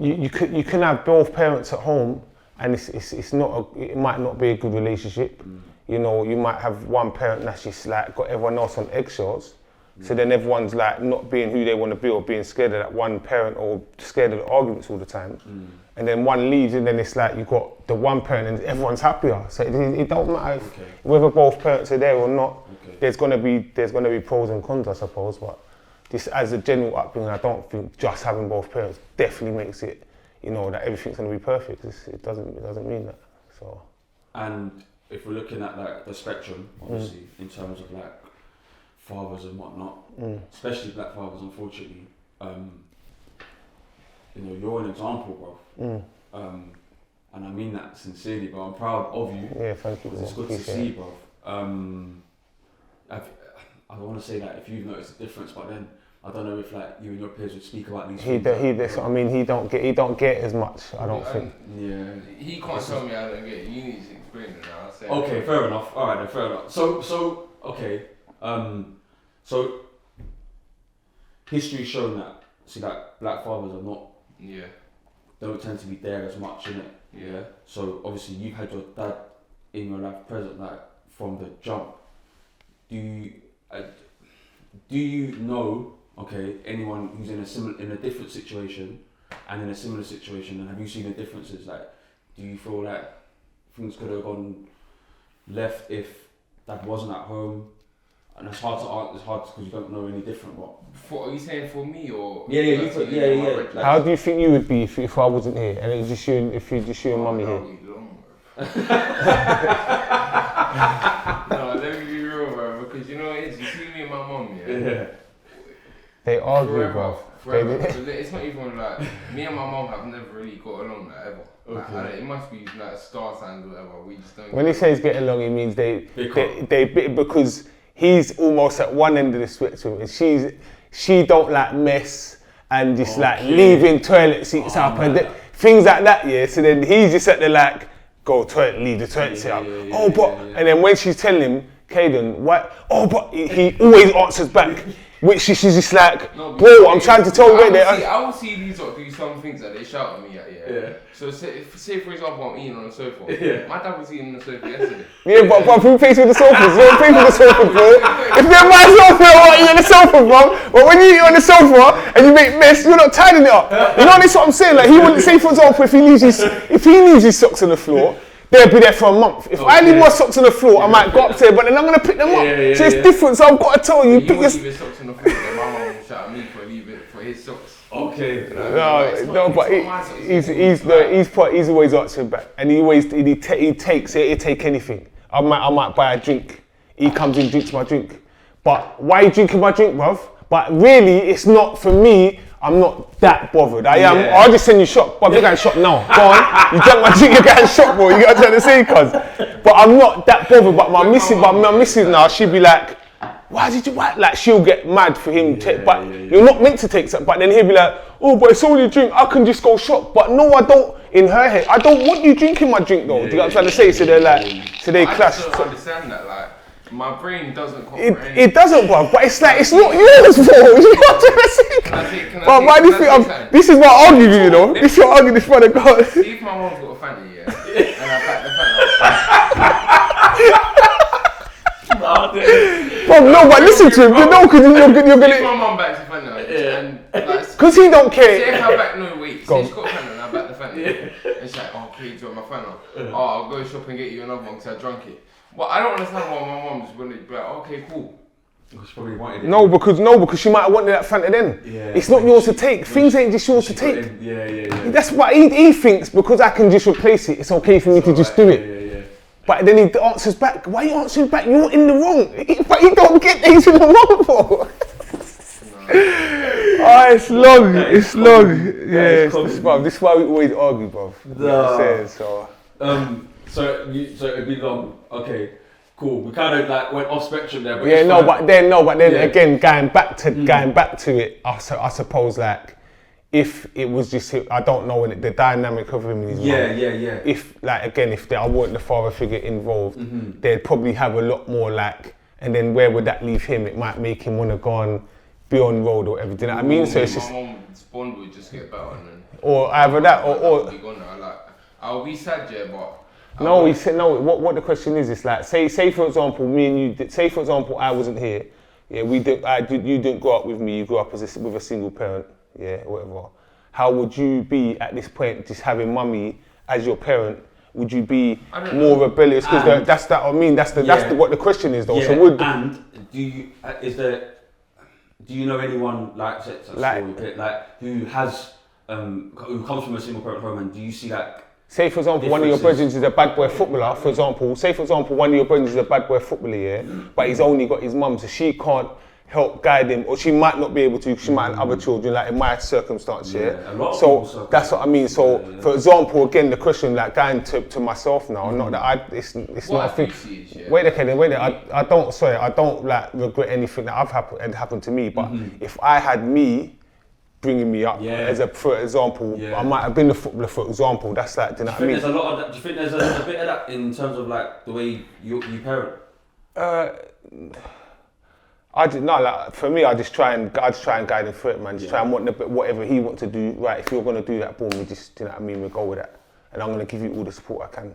you can have both parents at home, and it might not be a good relationship. You know, you might have one parent that's just like got everyone else on eggshells. So then everyone's like not being who they want to be, or being scared of that one parent, or scared of the arguments all the time. And then one leaves, and then it's like you got the one parent and everyone's happier. So it don't matter whether both parents are there or not. There's gonna be pros and cons, I suppose. But just as a general upbringing, I don't think just having both parents definitely makes it, you know, that everything's going to be perfect. It doesn't mean that. So. And if we're looking at like the spectrum, obviously, in terms of like fathers and whatnot, especially black fathers, unfortunately, you know, you're an example, bro. And I mean that sincerely, bro. I'm proud of you. Yeah, thank you. It's good to see, bro. I don't want to say that if you've noticed a difference, but then I don't know if like you and your peers would speak about these things. He don't get as much. I don't think. Yeah. He can't tell me I don't get it. You need to explain it now. Okay, fair enough. All right, then, fair enough. So okay. So history's shown that that black fathers are not. Yeah. Don't tend to be there as much, innit? Yeah. So obviously you've had your dad in your life present, like from the jump. Do you know, anyone who's in a different situation and in a similar situation, and have you seen the differences? Like, do you feel like things could have gone left if dad wasn't at home? And it's hard because you don't know any different. Are you saying for me or? Yeah. Like, how do you think you would be if I wasn't here and it was just you, if you just you and mummy here? No, let me be real, bro. Because you know what it is. You see me and my mum, yeah. They argue, bro. Forever. It's not even like me and my mum have never really got along like ever. Like, it must be like a star sign or whatever. We just don't. When he says get along, he means they because he's almost at one end of the spectrum, and she don't like mess and just like leaving toilet seats up and things like that. Yeah. So then he's just at the like. Go toilet, leave the toilet seat up. And then when she's telling him, CAYDEN, what? But he always answers back, which she's just like, bro, I'm trying to tell you right there. I will see these lot do some things that they shout at me at, yeah. So say for example, I'm eating on the sofa. My dad was eating on the sofa yesterday. Yeah, but who pays for the sofas? You don't pay for the sofa, bro. If they're my sofa, I want you on the sofa, bro. But when you eat on the sofa and you make mess, you're not tidying it up. You know, that's what I'm saying. Like, he wouldn't say, for example, if he leaves his socks on the floor, they'll be there for a month. If I leave my socks on the floor, I might go up there, but then I'm going to pick them up. So it's different, so I've got to tell you. He won't leave his socks on the floor, then my mum will shout at me for his socks. Okay. No, but he's always answering back, and he take anything. I might buy a drink. He comes in, drinks my drink. But why are you drinking my drink, bruv? But really, it's not for me. I'm not that bothered. I'll just send you shop. But you're getting shop now. Go on. You drank my drink, you're getting shop, bro. You got what I'm trying to say, cuz. But I'm not that bothered. But my missus now, she'll be like, why did you what? Like, she'll get mad for him. You're not meant to take something. But then he'll be like, but it's only a drink. I can just go shop. But no, I don't. in her head, I don't want you drinking my drink though. Do you know what I'm trying to say? So they're like, so they clash. I don't understand that. Like, my brain doesn't comprehend. It doesn't, bro. But it's like, it's not yours, bro. You know what I'm trying to say? But why do you think this is what I argue with you, know? This is what I argue this front of God. See if my mom's got a Fanta, yeah, and I back the Fanta. Bro, no, but listen to him. You know, because you're gonna. If my mum backs the Fanta, and like, because he don't care. Say if I back no wait, say she's got a Fanta and I back the Fanta, and she's like, oh, okay, do you want my Fanta? Oh, I'll go shop and get you another one because I drunk it. Well, I don't understand why my mum's going to be like, okay, cool. She probably wanted it. No, because she might have wanted that Fanta then. Yeah, it's not yours to take. Things ain't just yours to take. Yeah. That's what he thinks, because I can just replace it. It's okay for me to just do it. Yeah. But then he answers back. Why are you answering back? You're in the wrong. But he don't get that he's in the wrong for. Oh, it's long. It's long. Yeah, this is why we always argue, bro. So it'd be long. Okay, cool. We kind of like went off spectrum there. But then again, going back to it, I suppose like if it was just I don't know the dynamic of him and his mum. Yeah. If I weren't the father figure involved, they'd probably have a lot more like. And then where would that leave him? It might make him want to go on be on road or whatever. Do you know what I mean? So it's just. My mum's bond would just get better, and then. Or either that or. I'll be sad, yeah, but. No, he said no. What the question is like, say for example, me and you. Say for example, I wasn't here. Yeah, we did. You didn't grow up with me. You grew up with a single parent. Yeah, whatever. How would you be at this point, just having mummy as your parent? Would you be more rebellious? Because that's that. I mean, that's what the question is, though. Yeah. So and do you know anyone like who has who comes from a single parent home, and do you see like? Say for example, one of your brothers is a bad boy footballer. For example, one of your brothers is a bad boy footballer, yeah, but he's only got his mum, so she can't help guide him, or she might not be able to. She might have other children, like in my circumstance, So that's what I mean. So, for example, again, the question, like going to myself now, not that it's not a thing. Wait, I don't like regret anything that happened to me. But if I had me bringing me up for example, I might have been the footballer, for example. That's like, do you know what I mean? There's a lot of that. Do you think there's a bit of that in terms of like the way you parent? For me, I just try and guide him through it, man. Just try and whatever he wants to do. Right, if you're gonna do that, boom, we just, do you know what I mean? We go with that, and I'm gonna give you all the support I can. Do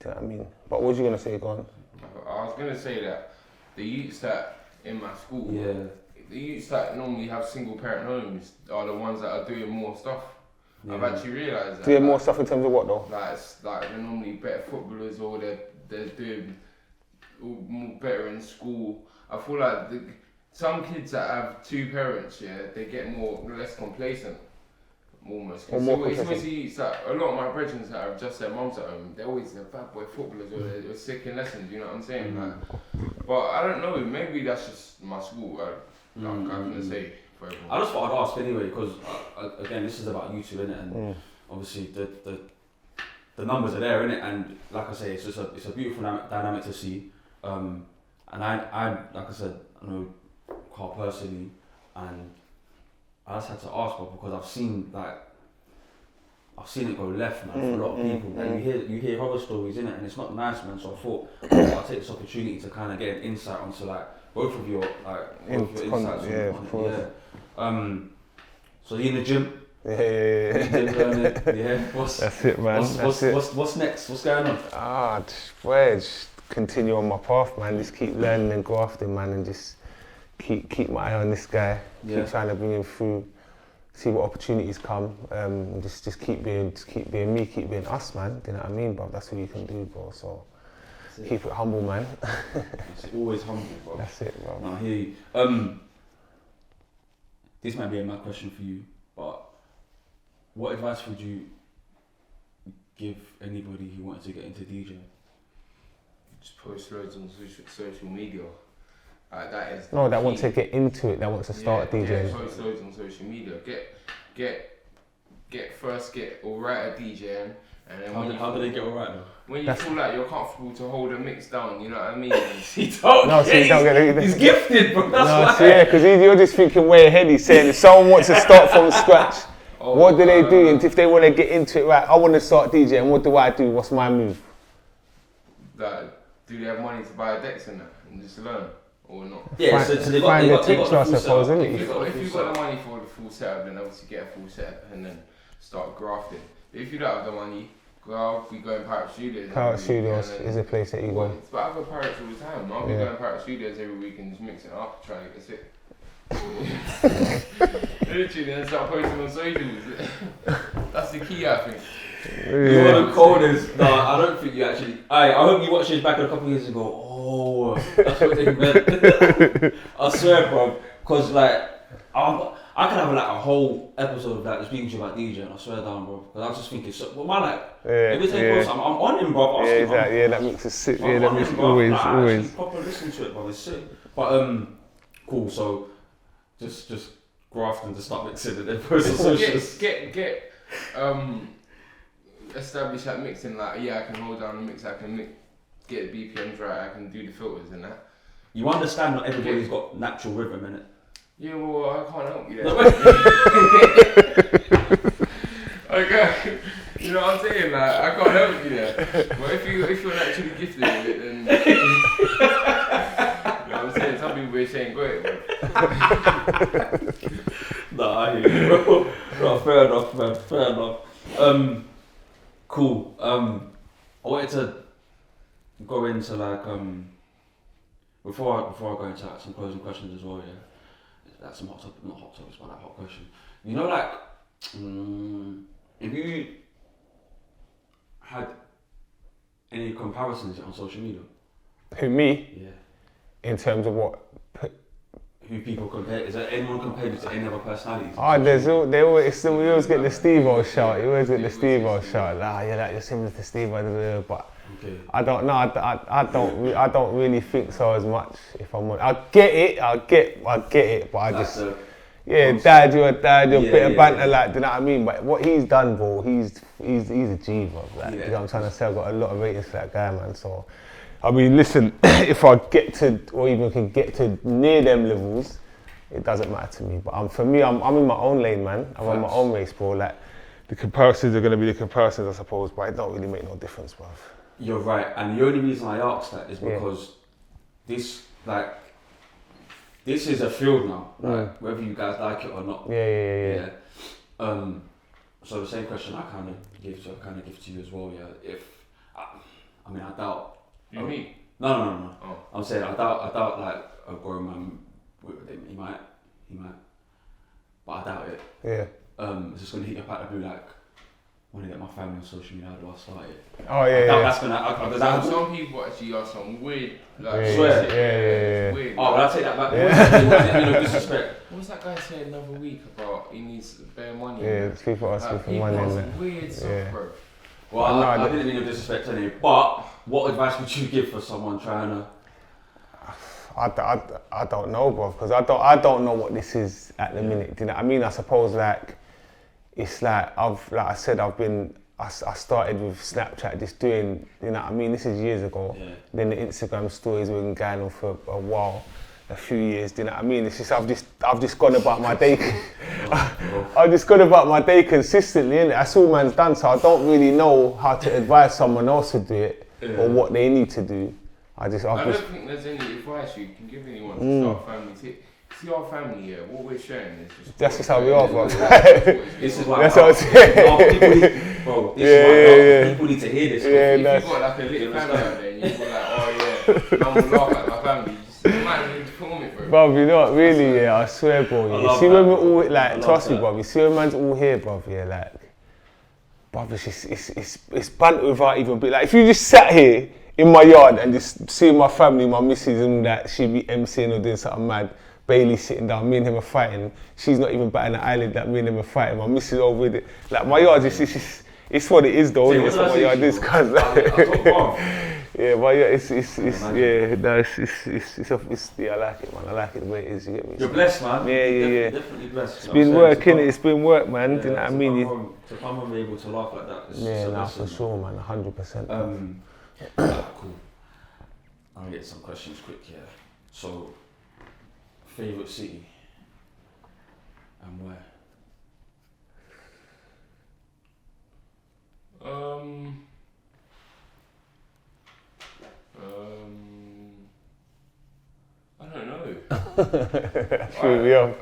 you know what I mean? But what was you gonna say, go on? I was gonna say that the youths that in my school, the youths that normally have single parent homes are the ones that are doing more stuff. I've actually realised that. Doing more stuff in terms of what though? Like they're normally better footballers, or they're doing better in school. I feel like some kids that have two parents, they get less complacent, almost. Especially a lot of my brethren that have just their mums at home, they're always the bad boy footballers, or they're sick in lessons. You know what I'm saying? Like, but I don't know. Maybe that's just my school. I'm gonna say for everyone. I just thought I'd ask anyway, because again, this is about you two, innit? And obviously the numbers are there, innit? And like I say, it's a beautiful dynamic to see. And I like I said, I know Carl personally, and I just had to ask her because I've seen it go left, man, for a lot of people. Like you hear horror stories, innit? And it's not nice, man. So I thought I'll take this opportunity to kind of get an insight onto like both of your insights. So you in the gym? Yeah. That's it, man. What's next? What's going on? Just continue on my path, man. Just keep learning and grafting, man, and just keep my eye on this guy. Keep trying to bring him through. See what opportunities come. Just keep being me, keep being us, man. Do you know what I mean, bro? That's what you can do, bro. So keep it humble, man. It's always humble, bro. That's it, bro. No, I hear you. This might be a mad question for you, but what advice would you give anybody who wanted to get into DJing? Just post loads on social media. That wants to get into it. That wants to start DJing. Post loads on social media. Get alright at DJing, and then how do they get alright though? When you feel like you're comfortable to hold a mix down, you know what I mean? He don't get it. He's gifted, bro. That's why. Because you're just thinking way ahead. He's saying if someone wants to start from scratch, What do they do? And if they want to get into it, right, I want to start DJing, what do I do? What's my move? Do they have money to buy decks and that and just learn or not? Yeah, so they got the the teacher, I full suppose, setup. isn't it? If you've got the money for the full setup, then obviously get a full setup and then start grafting. But if you don't have the money, we go in Pirate Studios. Pirate Studios is a place that you go. But I go Pirates all the time. I'll be going Pirate Studios every week and just mixing it up, trying to get sick. Literally, then start posting on socials. That's the key, I think. You want the coldest? No, I don't think you actually. I hope you watched this back a couple of years ago. Oh, that's what they meant. I swear, bro. Because, like, I could have like a whole episode of that just speaking to you about DJing. I swear down, bro. Because I was just thinking, well, man, like, every time I'm on him, bro. That makes it sick. Yeah, that makes it always. I actually proper listen to it, bro. It's sick. But, cool. So, just grafting to start mixing it. Then post on socials. Get establish that mixing. Like, I can hold down the mix. I can get the BPMs right. I can do the filters and that. You understand not everybody's got natural rhythm in it. Yeah, well, I can't help you there. Okay, you know what I'm saying? Like, I can't help you there. But if you're naturally gifted with it, then you know what I'm saying. Some people be saying great, but nah, I hear you, bro. No, fair enough, man. Fair enough. Cool. I wanted to go into like before I go into like, some closing questions as well. Yeah. That's some hot topic, not hot topics, but like hot question. You know, like, if you had any comparisons on social media? Who, me? Yeah. In terms of what? Who people compare? Is there anyone compared you to any other personalities? We always get the Steve-O shout. You always get the Steve-O shout. You're similar to Steve-O, but okay. I don't know. I don't really think so as much. If I'm honest, I get it, but I like just dad, you're a dad, you're a bit of banter, like, do you know what I mean? But what he's done, bro, he's a G, bro. Like, you know what I'm trying to say? I've got a lot of ratings for that guy, man. So, I mean, listen, if I get to, or even can get to near them levels, it doesn't matter to me. But for me, I'm in my own lane, man. I'm on my own race, bro. Like, the comparisons are going to be the comparisons, I suppose, but it don't really make no difference, bro. You're right, and the only reason I asked that is because this is a field now, like, whether you guys like it or not. Yeah. So the same question I kind of give to you as well. Yeah, if I mean, I doubt. You mean? No. Oh. I'm saying I doubt like a grown man with him. He might, but I doubt it. Yeah. It's just gonna hit your out of the blue like. I want to get my family on social media. How do I start it? Oh yeah. That's gonna. Some people actually are some weird. Like, yeah. Weird. Oh, but I take that back. Yeah. Disrespect. What was that guy saying another week about? He needs bare money. Yeah, people asking for money and that. Weird stuff, bro. Well, I didn't mean to disrespect any. But what advice would you give for someone trying to? I don't know, bro, because I don't know what this is at the minute. Do you know what I mean? I suppose like. It's like I started with Snapchat just doing, you know what I mean, this is years ago. Yeah. Then the Instagram stories were going on for a while, a few years, do you know what I mean? It's just I've just gone about my day. I've just gone about my day consistently, innit? That's all man's done, so I don't really know how to advise someone else to do it or what they need to do. I don't think there's any advice you can give anyone to start families. See our family here, what we're sharing is just... That's just how we are, bro. This is what I'm saying. Bro, people need to hear this. If you've got like a little family out there and you've got like, I'm gonna laugh at my family, you might need to film it, bro. Bro, you know what, really, I swear, bro. You see when we're all, like, trust me, bro, you see when man's all here, bro, like, bro, it's banter without even being, like, if you just sat here in my yard and just see my family, my missus and that, she be MCing or doing something mad, Bailey sitting down, me and him are fighting. She's not even batting an eyelid that me and him are fighting. My missus over with it. Like my yard, it's what it is though. It's what my yard is, cause yeah, but yeah, I like it, man. I like it the way it is. You get me? You're blessed, man. Yeah. Definitely blessed. It's been work, innit? It's been work, man. Do you know what I mean? To come home able to laugh like that. Yeah, nah, for sure, man. 100%. Cool. I'll get some questions quick here. So. Favourite city and where? Threw me off.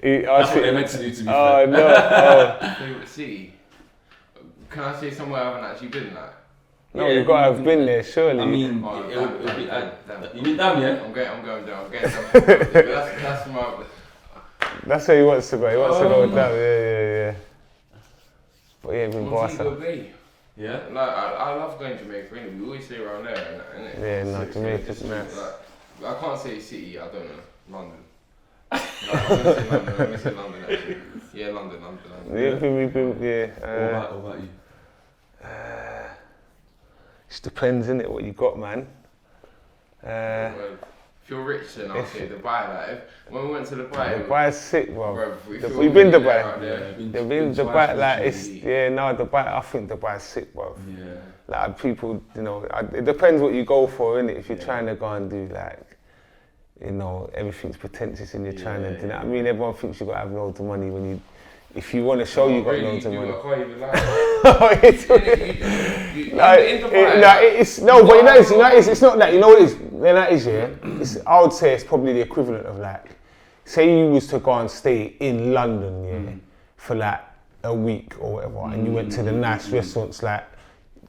That's what they meant to do to me. Oh no! Favourite city? Can I say somewhere I haven't actually been? Like, No, you've got to have been there, surely. I mean, Oh, it would be. damn. You mean damn, yeah? I'm going down. I'm getting down. That's my. That's where he wants to go. He wants to go down. Yeah. But yeah, been Montego Barca. Bay. Yeah. Like I love going to Jamaica. Innit? We always stay around there, innit? Yeah, no, Jamaica's nice. Like, I can't say city. I don't know. London. I'm gonna say London actually. Yeah, London. Yeah, What about you? Just depends, innit, what you got, man. Well, if you're rich, then I'll say Dubai. Like, when we went to Dubai, Dubai's sick, bro. We've been Dubai. Yeah, Been Dubai, like it's Dubai. I think Dubai's sick, bro. Yeah. Like people, you know, it depends what you go for, innit. If you're trying to go and do like, you know, everything's pretentious and you're trying to, you know what I mean? Everyone thinks you got to have loads of money when you. If you want to show you got loads of money. I can't even lie. It's not that. You know what it is? Then that is, yeah. I would say it's probably the equivalent of like, say you was to go and stay in London, for like a week or whatever, and you went to the nice restaurants, like,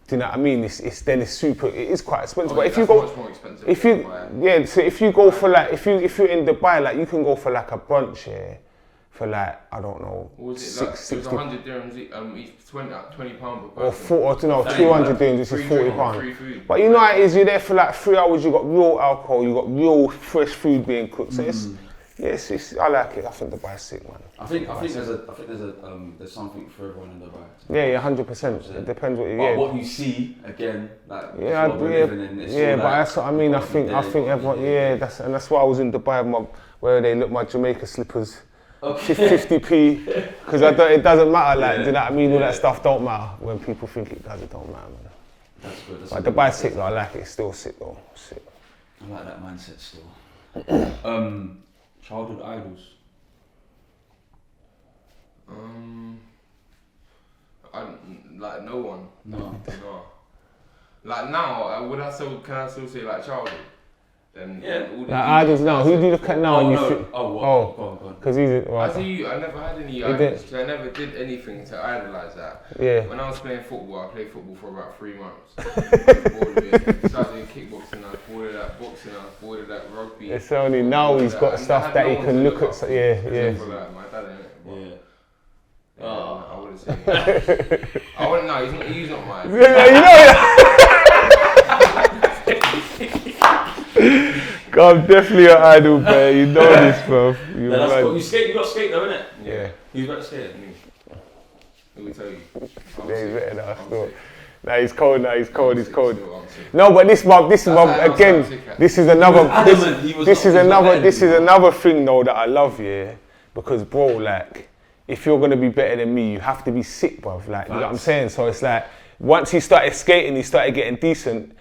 do you know what I mean? It is quite expensive. But if you go, much more expensive so if you go for like, if you're in Dubai, like you can go for like a brunch, for like, I don't know, what was it, like, 60 it was 100 dirhams each, £20 per or person. 200 dirhams, this is Free £40. But you know how it is, you're there for like 3 hours, you got real alcohol, you got real fresh food being cooked. So I like it. I think Dubai's sick, man. I think there's something for everyone in Dubai. Yeah, 100%. It depends what you get. But what you see again, like but that's what I mean. I think everyone. That's why I was in Dubai, where they look my Jamaica slippers. Okay. 50p, because it doesn't matter, like, do you know what I mean? All that stuff don't matter. When people think it does, it don't matter, man. That's good. But Dubai's sick though, I like it, it's still sick though, sick. I like that mindset still. Childhood idols? Like no one. No. Like now, can I still say like childhood? Then like idols now, who do you look at now and you think? Go on. Because he's I see you, I never had any idols, because I never did anything to idolise that. Yeah. When I was playing football, I played football for about 3 months. Started doing kickboxing, I was bored of that boxing, I was bored of that rugby. It's only now he's got stuff that he can look at, Like my dad, innit? I wouldn't say that. I wouldn't know, he's not mine. I'm definitely an idol, man. You know this, bro. You got skate though, innit? Yeah. Who's better skate? Let me tell you. He's better than us still. Nah, he's cold now. He's cold. No, but this is another thing though that I love, yeah. Because bro, like, if you're gonna be better than me, you have to be sick, bro. Like, you know what I'm saying? So it's like, once he started skating, he started getting decent.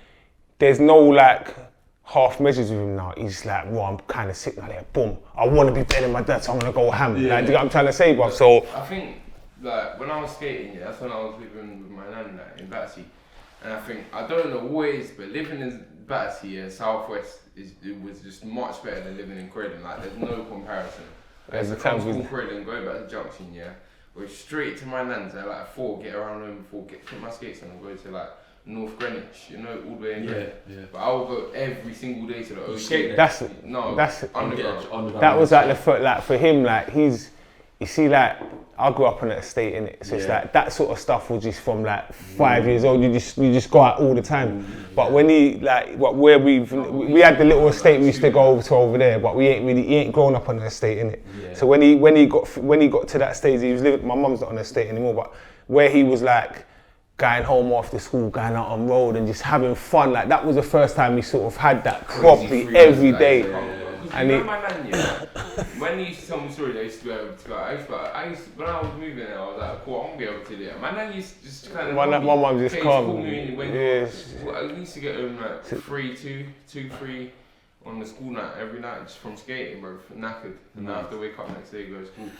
There's no like half measures with him now. He's like, well, I'm kind of sick now. Like, boom, I want to be better than my dad, so I'm gonna go ham. Like, do you know what I'm trying to say, bro? So I think, like, when I was skating, that's when I was living with my nan in Battersea. And I think, I don't know what it is, but living in Battersea, Southwest, it was just much better than living in Croydon. Like, there's no comparison. Like, so come from Croydon, go back to Junction, go straight to my nan's at like 4, get around home before, put my skates on and go to like North Greenwich, all the way in there. Yeah. But I will go every single day to the OC. That's underground. That was like for him, like you see, like, I grew up on an estate, innit? So it's like that sort of stuff was just from like 5 years old. You just go out all the time. But when he like we had the little estate we used to go over there, but he ain't grown up on an estate, innit? Yeah. So when he got to that stage, he was living. My mum's not on an estate anymore, but where he was like going home after school, going out on road and just having fun, like that was the first time he sort of had that properly every day. And you know my nan, when he used to tell me stories, I used to be able to go. When I was moving there, I was like, cool, I'm gonna be able to do that. My nan used to just kind of. My mum just calm. I used to get home like 3 on the school night every night, just from skating, bro, knackered. And I have to wake up next day and go to school.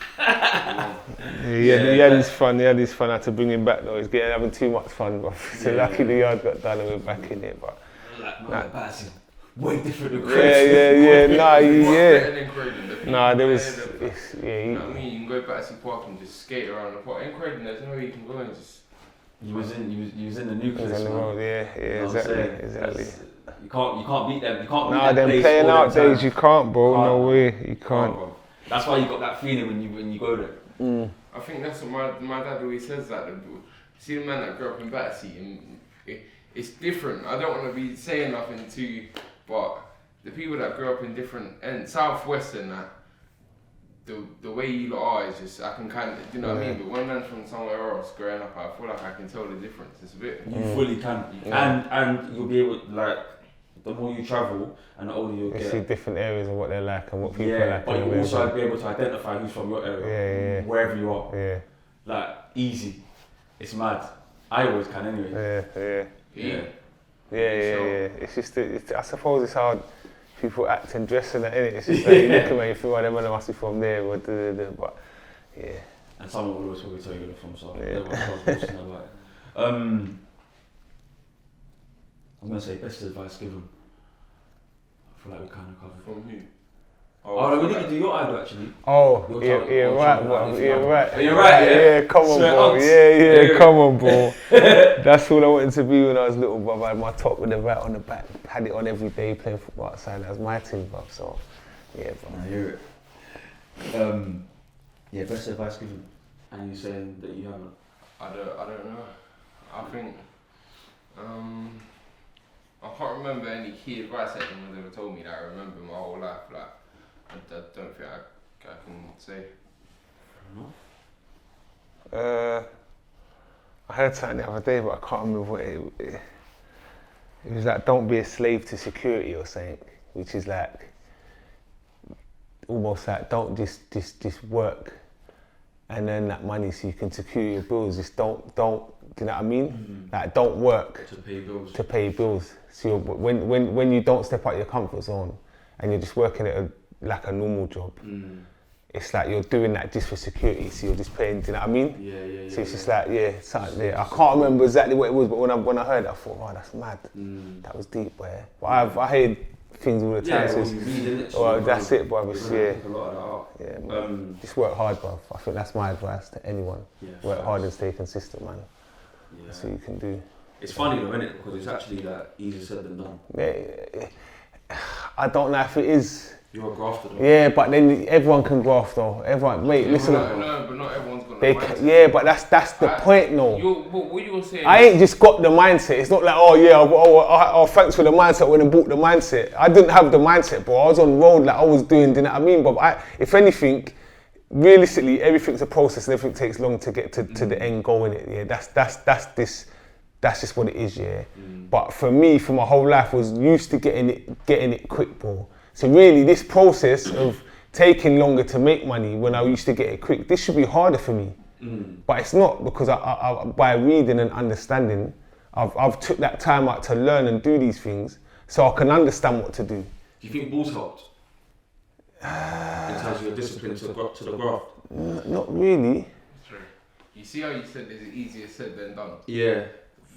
He had his fun. I had to bring him back though. He's having too much fun, bro. So lucky the yard got done and we're back in it, but. way different than Yeah, Croydon. Better than Croydon. The people There was, there, you know what I mean? You can go back to Park and just skate around the park. In Croydon, there's no way you can go and just. You was in the nucleus, in the man. road, exactly. You can't beat them. You can't beat Nah, that them place playing all out the time. days, you can't, bro. Can't, No man. way, you can't. Bro. That's why you got that feeling when you go there. I think that's what my dad always says. That see the man that grew up in Battersea, and it's different. I don't want to be saying nothing to you, but the people that grew up in different and southwest and that, the way you lot are is just I can kind of, you know what I mean. But when man's from somewhere else growing up, I feel like I can tell the difference. It's a bit. You fully can, and you'll be able like the more you travel and the older you'll You get. see different areas of what they're like and what people are like. But you also be able to identify who's from your area, wherever you are. Yeah. Like easy, it's mad. I always can anyway. Yeah. It's just, I suppose it's hard. People act and dress and that, innit? It's just like you look at me, you feel like them man must be from there, but yeah. And someone will always probably tell you they're from, so everyone tells posting about it. I'm gonna say best advice given. I feel like we kind of covered. From who? Oh, we need to do your idol actually. Oh, you're right, bro. You're right. You're right, yeah. Come on, bro. Yeah. Come on, bro. That's all I wanted to be when I was little, bro. I had my top with the rat on the back. Had it on every day playing football outside. That was my team, bro. So, yeah, bro. I hear it. Best advice given. And you saying that you haven't? I don't know. I think I can't remember any key advice that anyone's ever told me that I remember my whole life. Like I don't think I can say. I heard something the other day, but I can't remember what it was like. Don't be a slave to security or something, which is like almost like don't just work and earn that money so you can secure your bills. Just don't. Do you know what I mean? Like don't work to pay bills. So when you don't step out your comfort zone and you're just working at like a normal job, it's like you're doing that just for security. So you're just paying. Do you know what I mean? Yeah. So it's just like something there. I can't remember exactly what it was, but when I heard it, I thought, wow, that's mad. That was deep, boy. But I heard things all the time. That's it, bro. Just work hard, bro. I think that's my advice to anyone. Work hard and stay consistent, man. That's what you can do. It's funny though, isn't it? Because it's actually like easier said than done. I don't know if it is. You're a grafter though. Yeah, but then everyone can graft though. Everyone, listen. No, but not everyone's got the mindset. Yeah, but that's the point, no. What you were saying? I ain't just got the mindset. It's not like, thanks for the mindset. I went and bought the mindset. I didn't have the mindset, bro. I was on the road like I was doing. Do you know what I mean? But if anything, realistically, everything's a process and everything takes long to get to the end goal, innit? Yeah, that's just what it is, yeah. But for me, for my whole life, I was used to getting it quick, bro. So really, this process of taking longer to make money when I used to get it quick, this should be harder for me. But it's not, because I by reading and understanding, I've took that time out to learn and do these things so I can understand what to do. Do you think balls helped? In terms of your discipline to the graft? Not really. True. You see how you said it's easier said than done? Yeah.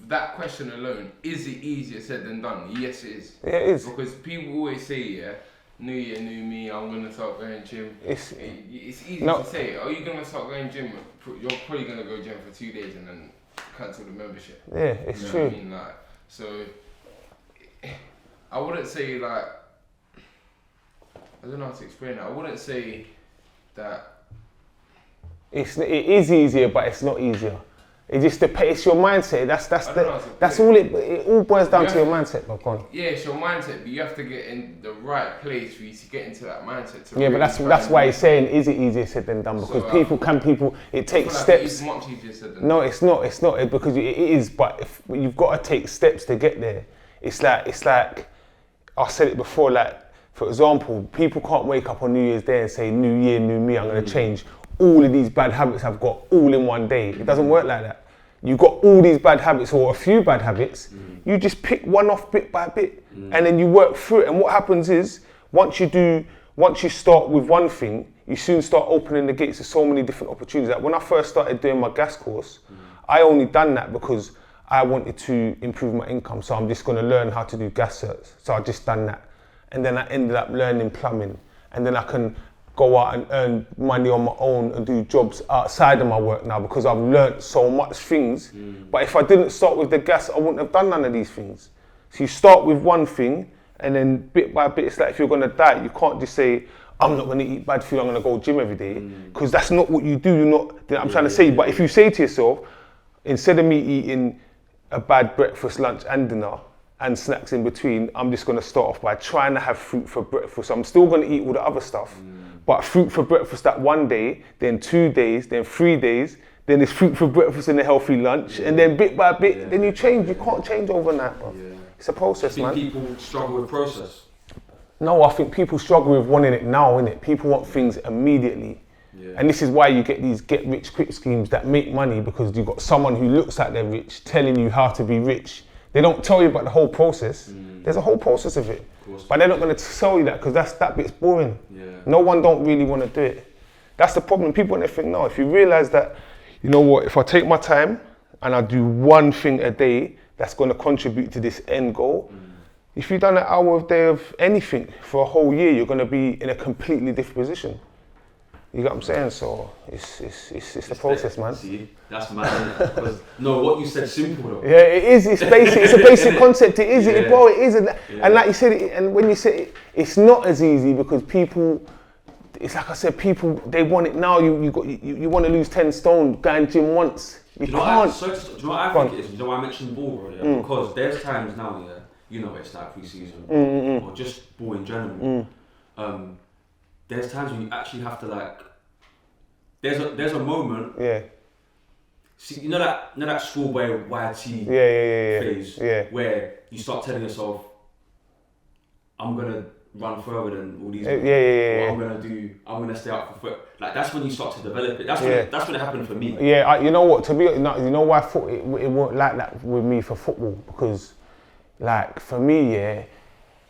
That question alone, is it easier said than done? Yes, it is. Yeah, it is. Because people always say, new year, new me, I'm going to start going gym. It's easy to say, are you going to start going gym? You're probably going to go gym for 2 days and then cancel the membership. Yeah, it's true. What I mean? Like, so, I wouldn't say like, I don't know how to explain it. I wouldn't say that. It is easier, but it's not easier. It just depends. It's your mindset. That's all. It all boils down to your mindset, Bacon. Yeah, it's your mindset, but you have to get in the right place for you to get into that mindset. Yeah, but that's why he's saying, is it easier said than done? Because it takes steps. It's much easier said than done. No, it's not. It's not because it is. But if you've got to take steps to get there. It's like I said it before. Like for example, people can't wake up on New Year's Day and say, "New year, new me. I'm going to change all of these bad habits I've got all in one day." It doesn't work like that. You got all these bad habits or a few bad habits, you just pick one off bit by bit and then you work through it. And what happens is, once you start with one thing, you soon start opening the gates to so many different opportunities. Like when I first started doing my gas course, I only done that because I wanted to improve my income. So I'm just gonna learn how to do gas certs. So I just done that. and then I ended up learning plumbing, and then I can go out and earn money on my own and do jobs outside of my work now because I've learnt so much things. But if I didn't start with the gas, I wouldn't have done none of these things. So you start with one thing, and then bit by bit, it's like if you're gonna diet, you can't just say, I'm not gonna eat bad food, I'm gonna go gym every day, because that's not what you do. You're not, I'm trying to say, but if you say to yourself, instead of me eating a bad breakfast, lunch and dinner, and snacks in between, I'm just gonna start off by trying to have fruit for breakfast. I'm still gonna eat all the other stuff, but fruit for breakfast that one day, then 2 days, then 3 days, then there's fruit for breakfast and a healthy lunch, and then bit by bit, then you change. You can't change overnight, bro. It's a process, man. People struggle with process. No, I think people struggle with wanting it now, innit? People want things immediately. And this is why you get these get rich quick schemes that make money, because you've got someone who looks like they're rich telling you how to be rich. They don't tell you about the whole process. There's a whole process of it. But they're not going to tell you that because that bit's boring. No one don't really want to do it. That's the problem. People want to think, no, if you realise that, you know what, if I take my time and I do one thing a day that's going to contribute to this end goal, if you've done an hour a day of anything for a whole year, you're going to be in a completely different position. You get what I'm saying? So it's the process, man. See, that's mad. Because no, what you said simple though. Yeah, it is. It's basic. It's a basic concept. It is, bro. It is, and like you said, and when you say it, it's not as easy because people. It's like I said, people they want it now. You want to lose 10 stone, go and gym once. You can't. Do you know what I think it is? You know why I mentioned ball, bro? Yeah? Because there's times now, you know, it's like pre-season or just ball in general. There's times when you actually have to like. There's a moment. Yeah. See, you know that schoolboy YT phase where you start telling yourself, I'm gonna run further than all these. What I'm gonna do, I'm gonna stay out for foot. Like that's when you start to develop it. That's when it happened for me. Yeah, you know what? To be, you know why I thought it won't like that with me for football, because, like for me,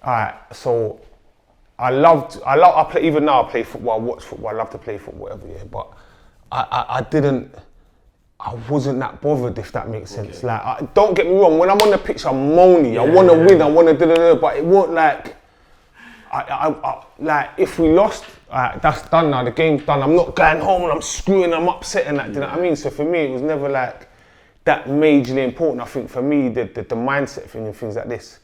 alright, so. I play, even now I play football, I watch football, I love to play football, whatever, but I wasn't that bothered, if that makes sense. Like, don't get me wrong, when I'm on the pitch, I'm moany, I want to win, I want to do, but it won't like, like if we lost, that's done now, the game's done, I'm not going home and I'm screwing, I'm upset and that, do you know what I mean? So for me, it was never like that majorly important. I think for me, the mindset thing and things like this,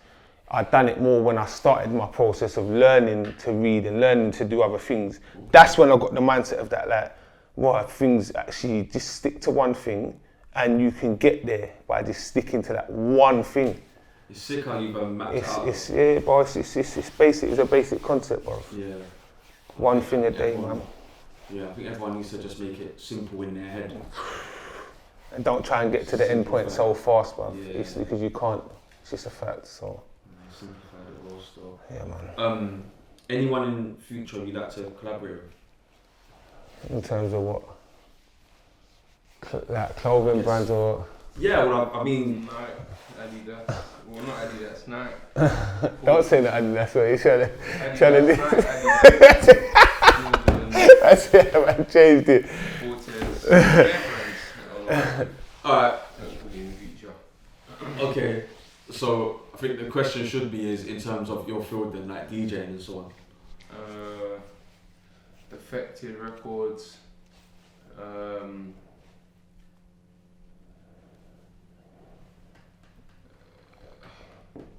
I'd done it more when I started my process of learning to read and learning to do other things. That's when I got the mindset of that, like, well, things actually just stick to one thing and you can get there by just sticking to that one thing. It's sick how you've mapped out. Yeah, bro, it's basic, it's a basic concept, bro. Yeah. One thing a day, man. Yeah, I think everyone needs to just make it simple in their head. And don't try and get to the end point so fast, bro. It's because you can't, it's just a fact, so. Yeah, man. Anyone in future you'd like to collaborate with? In terms of what? Like clothing brands or? Yeah, well, I mean, Nike, Adidas. Well, not Adidas, Nike. Don't say that Adidas. What you're trying to do. That's it, man. Changed it. Alright. Okay, so I think the question should be is in terms of your field then, like DJing and so on. Affected Records.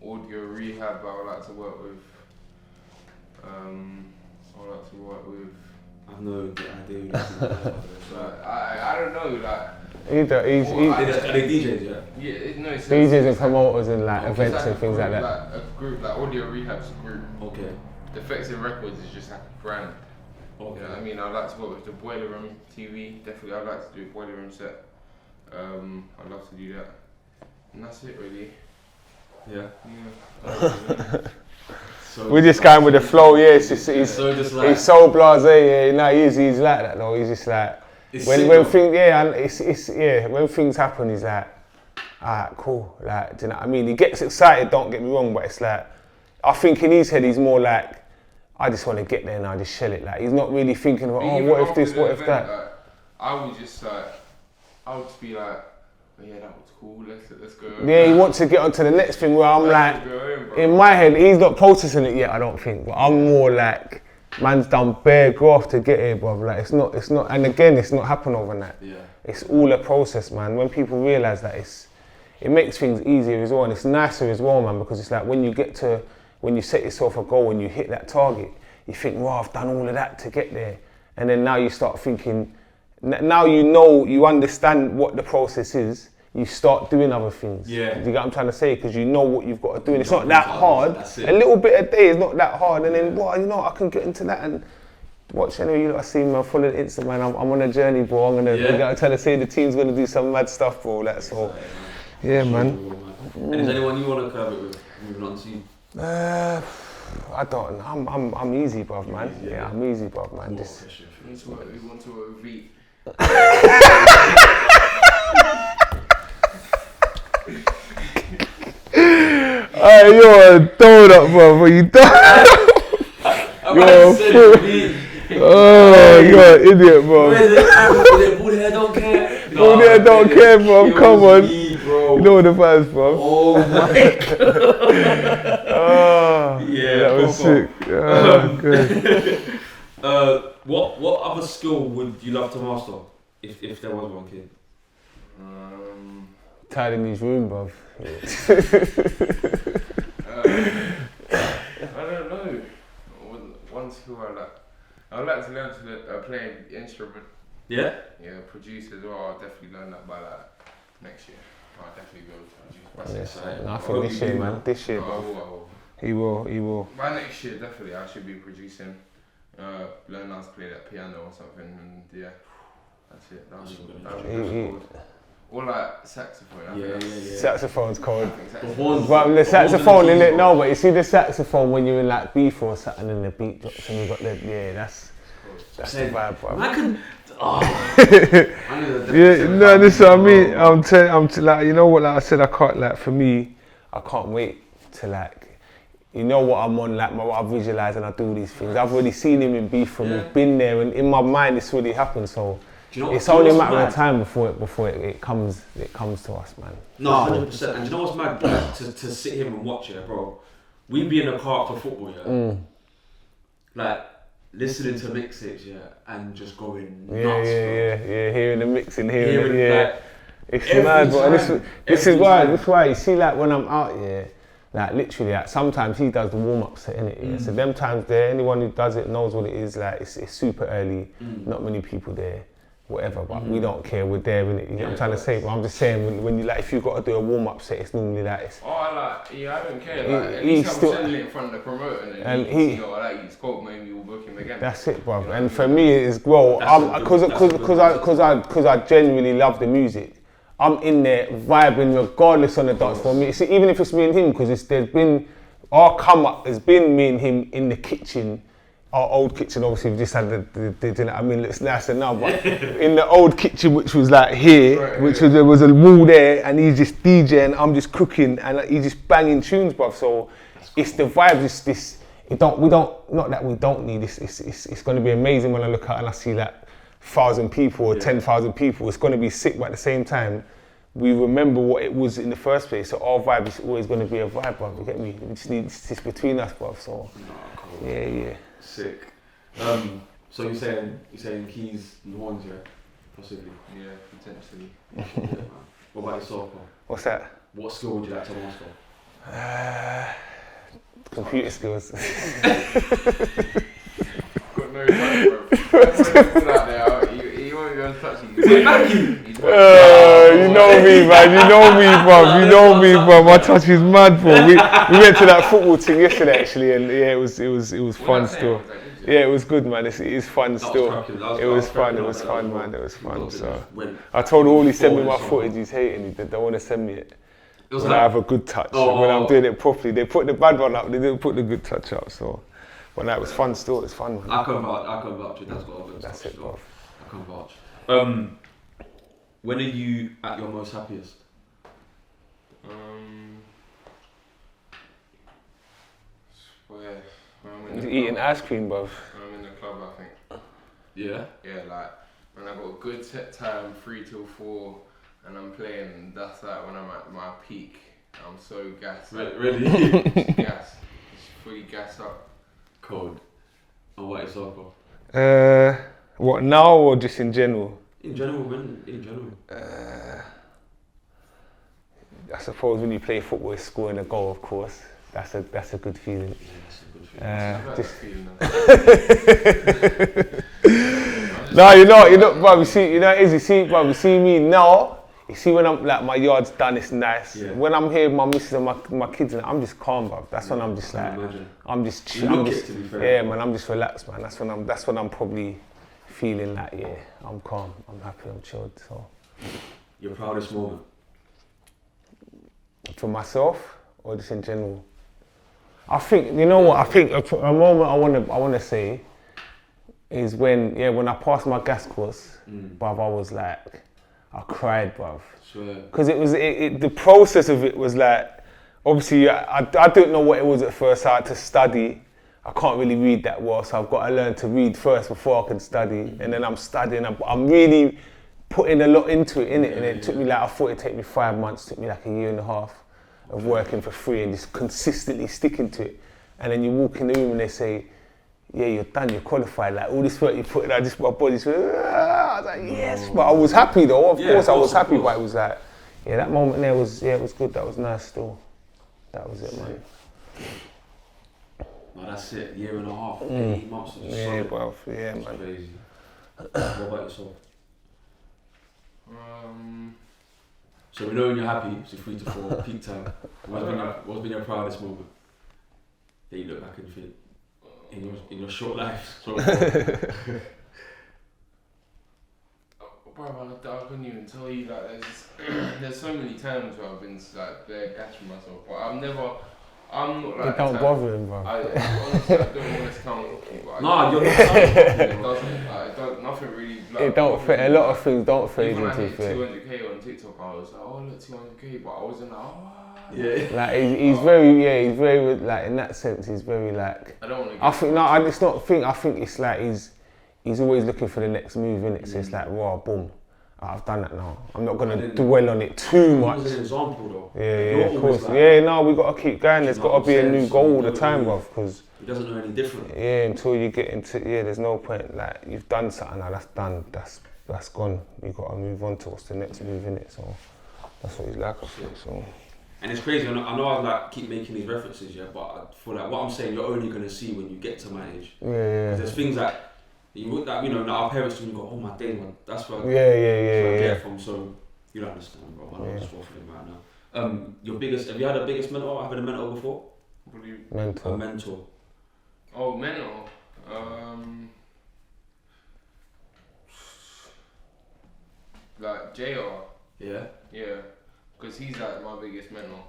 Audio Rehab, I would like to work with. I have no idea. Like, I don't know, like. Are they DJs, yeah? Yeah, no, it's DJs and promoters and like events like and things group, like that. Like a group, like Audio Rehab's a group. Okay. Defective Records is just like a brand. Okay. You know what I mean? I'd like to work with the Boiler Room TV. Definitely, I'd like to do a Boiler Room set. I'd love to do that. And that's it, really. Yeah. So We're just going with the flow, yeah. It's just, he's so blasé, yeah. No, he's like that though. He's just like when things, when things happen, he's like, alright, cool. Like, do you know what I mean? He gets excited. Don't get me wrong, but it's like, I think in his head he's more like, I just want to get there and I just shell it. Like, he's not really thinking about, what if this, what if that. Like, I would just be like, yeah, that was cool. Let's go. Yeah, he wants to get on to the next thing where I'm like, in my head, he's not processing it yet, I don't think. But I'm more like, man's done bare graph to get here, bruv. Like, it's not, and again, it's not happen overnight. Yeah. It's all a process, man. When people realise that it makes things easier as well, and it's nicer as well, man, because it's like when you set yourself a goal and you hit that target, you think, well, I've done all of that to get there. And then now you start thinking, now you understand what the process is, you start doing other things. Yeah. Do you get what I'm trying to say? Because you know what you've got to do, and it's not that hard. A little bit a day is not that hard, and then, well, you know, I can get into that and watch anyway. You lot see me, I'm following Insta, man. I'm on a journey, bro. I'm trying to say the team's gonna do some mad stuff, bro. That's all. Yeah, man. And is anyone you want to collaborate with? Moving on to you. I don't. I'm easy, bruv, man. Yeah, I'm easy, bruv, man. This. We want to overbeat. Hey, you're a donut, bruv. You donut. You're a fool. Oh, you're an idiot, bro. Bald hair don't care. Bald hair don't care, bro. Come on. Bro. You know the vibes, bro. Oh my god. Oh, yeah, that was sick. Oh, good. What other skill would you love to master if there was one, kid? Tied in his room, bruv. I don't know. One skill I'd like to learn to play an instrument. Yeah? Yeah, produce as well. I'll definitely learn that by next year. I'll definitely go to produce. No, I think this year, man. This year, bro. He will. By next year, definitely, I should be producing. Learn how to play that piano or something, and yeah, that's it. That was or like saxophone. Yeah. Saxophone's cold. But the saxophone, innit? No, but you see the saxophone when you're in like beef or something and the beat drops and you got the, that's the vibe, bro. I can. Yeah, this is what I mean. I'm like, you know what, like I said, for me, I can't wait to like, you know what I'm on, like what I visualise and I do these things. I've already seen him in beef and we've been there, and in my mind it's already happened, so it's only a matter of time before it comes to us, man. No, 100%. And you know what's mad? Like, to sit here and watch it, bro. We'd be in the car for football, like listening to mixtapes, and just going nuts, bro. Hearing the mixing, it's mad, bro. This is why you see, like when I'm out here, like literally, like sometimes he does the warm up set, innit? So them times there, anyone who does it knows what it is. Like it's super early, not many people there. Whatever, but we don't care, we're there, innit? You know what I'm trying to say? But I'm just saying, when you like, if you've got to do a warm-up set, it's normally like... I don't care, like, at least I'm selling it in front of the promoter, and he you know, he's cold, maybe we'll book him again. That's it, bruv. And for me, it's, well, because I genuinely love the music, I'm in there vibing regardless on the dance floor. See, even if it's me and him, because there's been, our come up has been me and him in the kitchen. Our old kitchen, obviously, we just had the dinner. I mean, it's nicer now, but in the old kitchen, which was like here, there was a wall there, and he's just DJing, I'm just cooking, and he's just banging tunes, bruv. So it's the vibe. Not that we don't need this. It's going to be amazing when I look out and I see like 1,000 people or 10,000 people. It's going to be sick, but at the same time, we remember what it was in the first place. So our vibe is always going to be a vibe, bruv. You get me? We just need it's between us, bruv. So yeah. Sick. So you're saying Keys and Horns, possibly? Yeah, potentially. What about yourself, bro? What's that? What skill would you like to master? Computer skills. Got no time, bro. Put out there, you won't be able to touch you. Is it Maggie? You know me, man. You know me, bro. My touch is mad, bro. We went to that football team yesterday, actually, and yeah, it was fun still. Yeah, it was good, man. It is fun still. It was fun, man. It was fun. So I told all he sent me my footage. He's hating. They don't want to send me it. When I have a good touch, when I'm doing it properly. They put the bad one up. They didn't put the good touch up. So, but that was fun still. It's fun, man. I can vouch. That's got a good touch. That's it, bro. I can vouch. When are you at your most happiest? He's eating ice cream, bruv. I'm in the club, I think. Yeah? Yeah, like when I got a good set time, 3 till 4, and I'm playing, that's like when I'm at my peak. I'm so gassed. Really? It's gas. It's fully gassed up. Cold. And what is soccer? What now or just in general? In general, man. In general. I suppose when you play football, it's scoring a goal, of course. That's a good feeling. Yeah, that's a good feeling. No, bro. You see, bro. You see me now. You see when I'm like my yard's done, it's nice. Yeah. When I'm here, with my missus and my kids, and I'm just calm, bro. That's when I'm just like, I'm just chill. Yeah, man. I'm just relaxed, man. That's when I'm probably feeling like, yeah, I'm calm, I'm happy, I'm chilled. So. Your proudest moment? For myself, or just in general? I think, you know what? I think a moment I wanna say is when I passed my gas course, bruv. I was like, I cried, bruv. Because it was the process of it was like, obviously I didn't know what it was at first. I had to study. I can't really read that well, so I've got to learn to read first before I can study. And then I'm studying. I'm really putting a lot into it, innit? And it took me like, I thought it'd take me 5 months. It took me like a year and a half of working for free and just consistently sticking to it. And then you walk in the room and they say, yeah, you're done, you're qualified. Like all this work you put in, my body's I was like, yes. But I was happy though, of course I was happy, but it was like, yeah, that moment there was, it was good, that was nice still. That was it, man. No, that's it, year and a half, 8 months of just yeah, bro, yeah, that's man. Crazy. What about yourself? So we know when you're happy, so 3 to 4, peak time. What's been your proudest moment that you look back and think in your short life? So Bro, I couldn't even tell you, like, there's so many times where I've been like there catching myself, but I'm not like. It don't bother him, bro. Honestly, I don't want to count people. Nah, you're not. It doesn't, nothing really. Like, it don't fit. A lot of things don't fit even into when I hit it. 200k on TikTok, I was like, oh look, 200k, but I wasn't like, oh. Yeah. Like he's very like in that sense, he's very like. I don't want to. I think no, it's not. I think it's like he's always looking for the next move, innit? So it's like, raw, boom. I've done that now. I'm not gonna dwell on it too much. As an example, though. Yeah, of course. Like, yeah, no, we gotta keep going. There's gotta be a new goal all the time, bruv. Because it doesn't know any different. Yeah, until you get into there's no point. Like you've done something now, that's done. That's gone. You gotta move on to what's the next move, innit? So that's what he's like, I think. So. And it's crazy. I know I like keep making these references, yeah, but I feel like what I'm saying, you're only gonna see when you get to my age. Yeah. There's things that our parents do. Go, oh my days, man. That's where I get from. So you don't understand, bro. I'm not just waffling right now. Have you had a biggest mentor? Having a mentor before? What do you? Mentor. A mentor. Oh, mentor. Like JR. Yeah. Yeah. Because he's like my biggest mentor.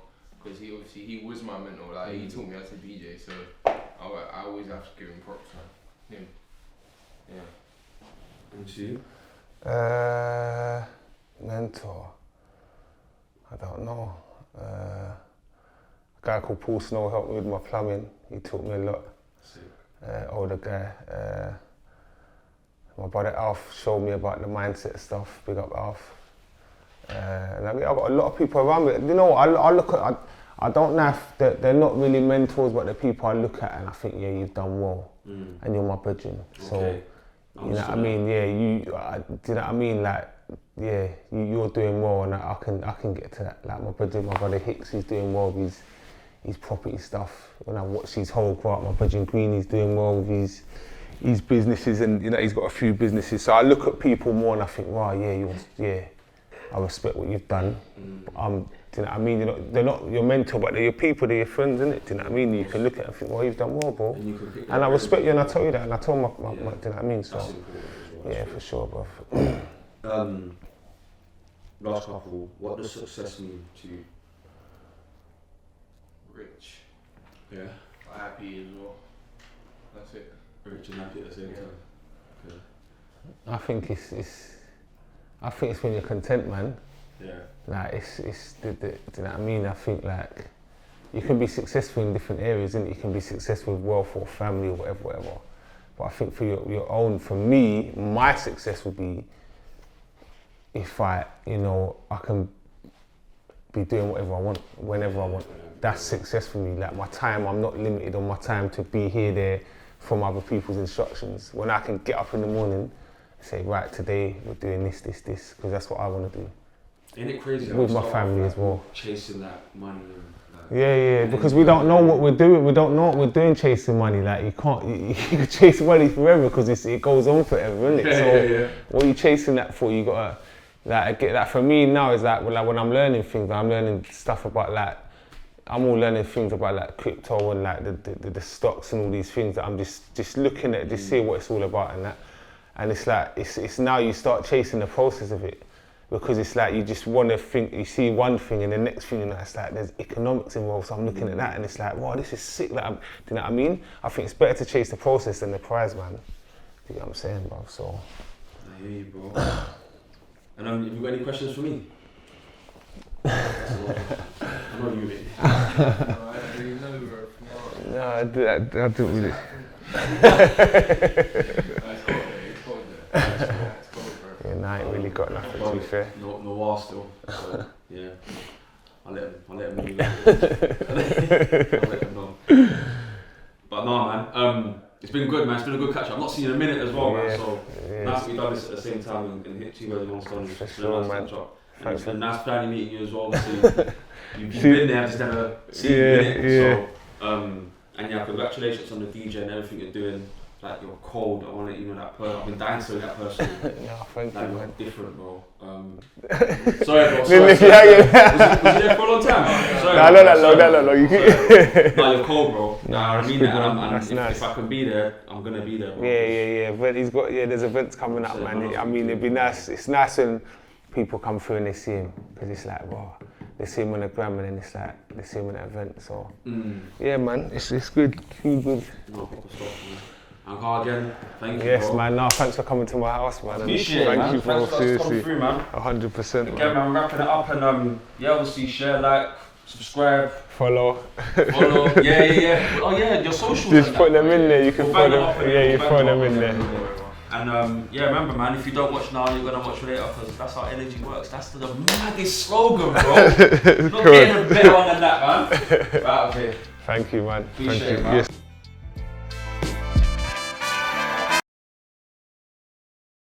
Because he was my mentor. Like he taught me how to DJ, so I always have to give him props, man. Him. Yeah. And you? Mentor. I don't know. A guy called Paul Snow helped me with my plumbing. He taught me a lot. Older guy. My brother Alf showed me about the mindset stuff. Big up Alf. And I've got a lot of people around me. You know what? I don't know if they're not really mentors, but they're people I look at and I think, yeah, you've done well, and you're my brethren. So, you know what I mean? Yeah, do you know what I mean? Like, yeah, you're doing well, and I can get to that. Like my brother Hicks, he's doing well with his property stuff. When I watch his whole grow up, my brother Green, he's doing well with his businesses, and you know he's got a few businesses. So I look at people more and I think, wow, yeah, I respect what you've done. Do you know what I mean? They're not your mentor, but they're your people, they're your friends, isn't it? Do you know what I mean? You can look at it and think, well, you've done well, bro. And I respect you, and I tell you that, and I tell my do you know what I mean? So, yeah, for sure, bro. Last couple, what does success mean to you? Rich. Yeah. Happy as well. That's it. Rich and happy at the same time. Okay. I think it's when you're content, man. Yeah. Like do you know what I mean? I think like you can be successful in different areas, and you can be successful with wealth or family or whatever. But I think for your own, for me, my success would be if I can be doing whatever I want, whenever I want. That's success for me. Like my time, I'm not limited on my time to be here, there, from other people's instructions. When I can get up in the morning and say, right, today we're doing this, because that's what I want to do. Ain't it crazy? With my family as well. Chasing that money. Yeah, because we don't know what we're doing. We don't know what we're doing chasing money. Like you can't, you can chase money forever because it goes on forever, isn't it? So what are you chasing that for? You gotta get that. For me now is like when I'm learning things, I'm learning stuff about I'm all learning things about like crypto and like the stocks and all these things that I'm just looking at, just see what it's all about and that. And it's like it's now you start chasing the process of it. Because it's like you just want to think, you see one thing and the next thing, it's like there's economics involved, so I'm looking at that and it's like, wow, this is sick. Like, do you know what I mean? I think it's better to chase the process than the prize, man. You know what I'm saying, bro? So. I hear you, bro. And have you got any questions for me? I know you, mate. I really know, bro. No, I don't really. I ain't really got nothing to be fair. No war still. So, yeah. I'll let him know. I'll let him know. But no, man. It's been good, man. It's been a good catch up. I've not seen you in a minute as well, man. So nice to be done this at the same time and hit 2 birds with one stone. For sure, man. It's been nice planning meeting you as well. You've been there, I've just never seen you in it. So, and yeah, congratulations on the DJ and everything you're doing. Like you're cold, I want to let you know that person. I've been dying to that person. Yeah, thank you, man. Different, bro. Sorry, bro. Was you there for a long time? Sorry, no, not long. No, you're cold, bro. I mean that, and nice. If I can be there, I'm gonna be there, bro. Yeah. But there's events coming up, man. I mean, it'd be nice. It's nice when people come through and they see him, because it's like, wow, they see him on the gram and then it's like they see him at an event. So yeah, man, it's good. Feel good. No, proper stuff, man. And again, thank you, yes, bro. man. No, thanks for coming to my house, man. Appreciate it, thank man. you, bro. Thanks for Seriously, coming through, man. 100%. Again, man, I'm wrapping it up, and yeah, obviously share, like, subscribe, follow. Yeah. Oh yeah, your socials. Just put them in there. You can throw them. Yeah, you throw them in there. And yeah, remember, man, if you don't watch now, you're gonna watch later, because that's how energy works. That's the maddest slogan, bro. Not getting a better one than that, man. Right, okay. Thank you, man. Appreciate Thank you. Man. Yes.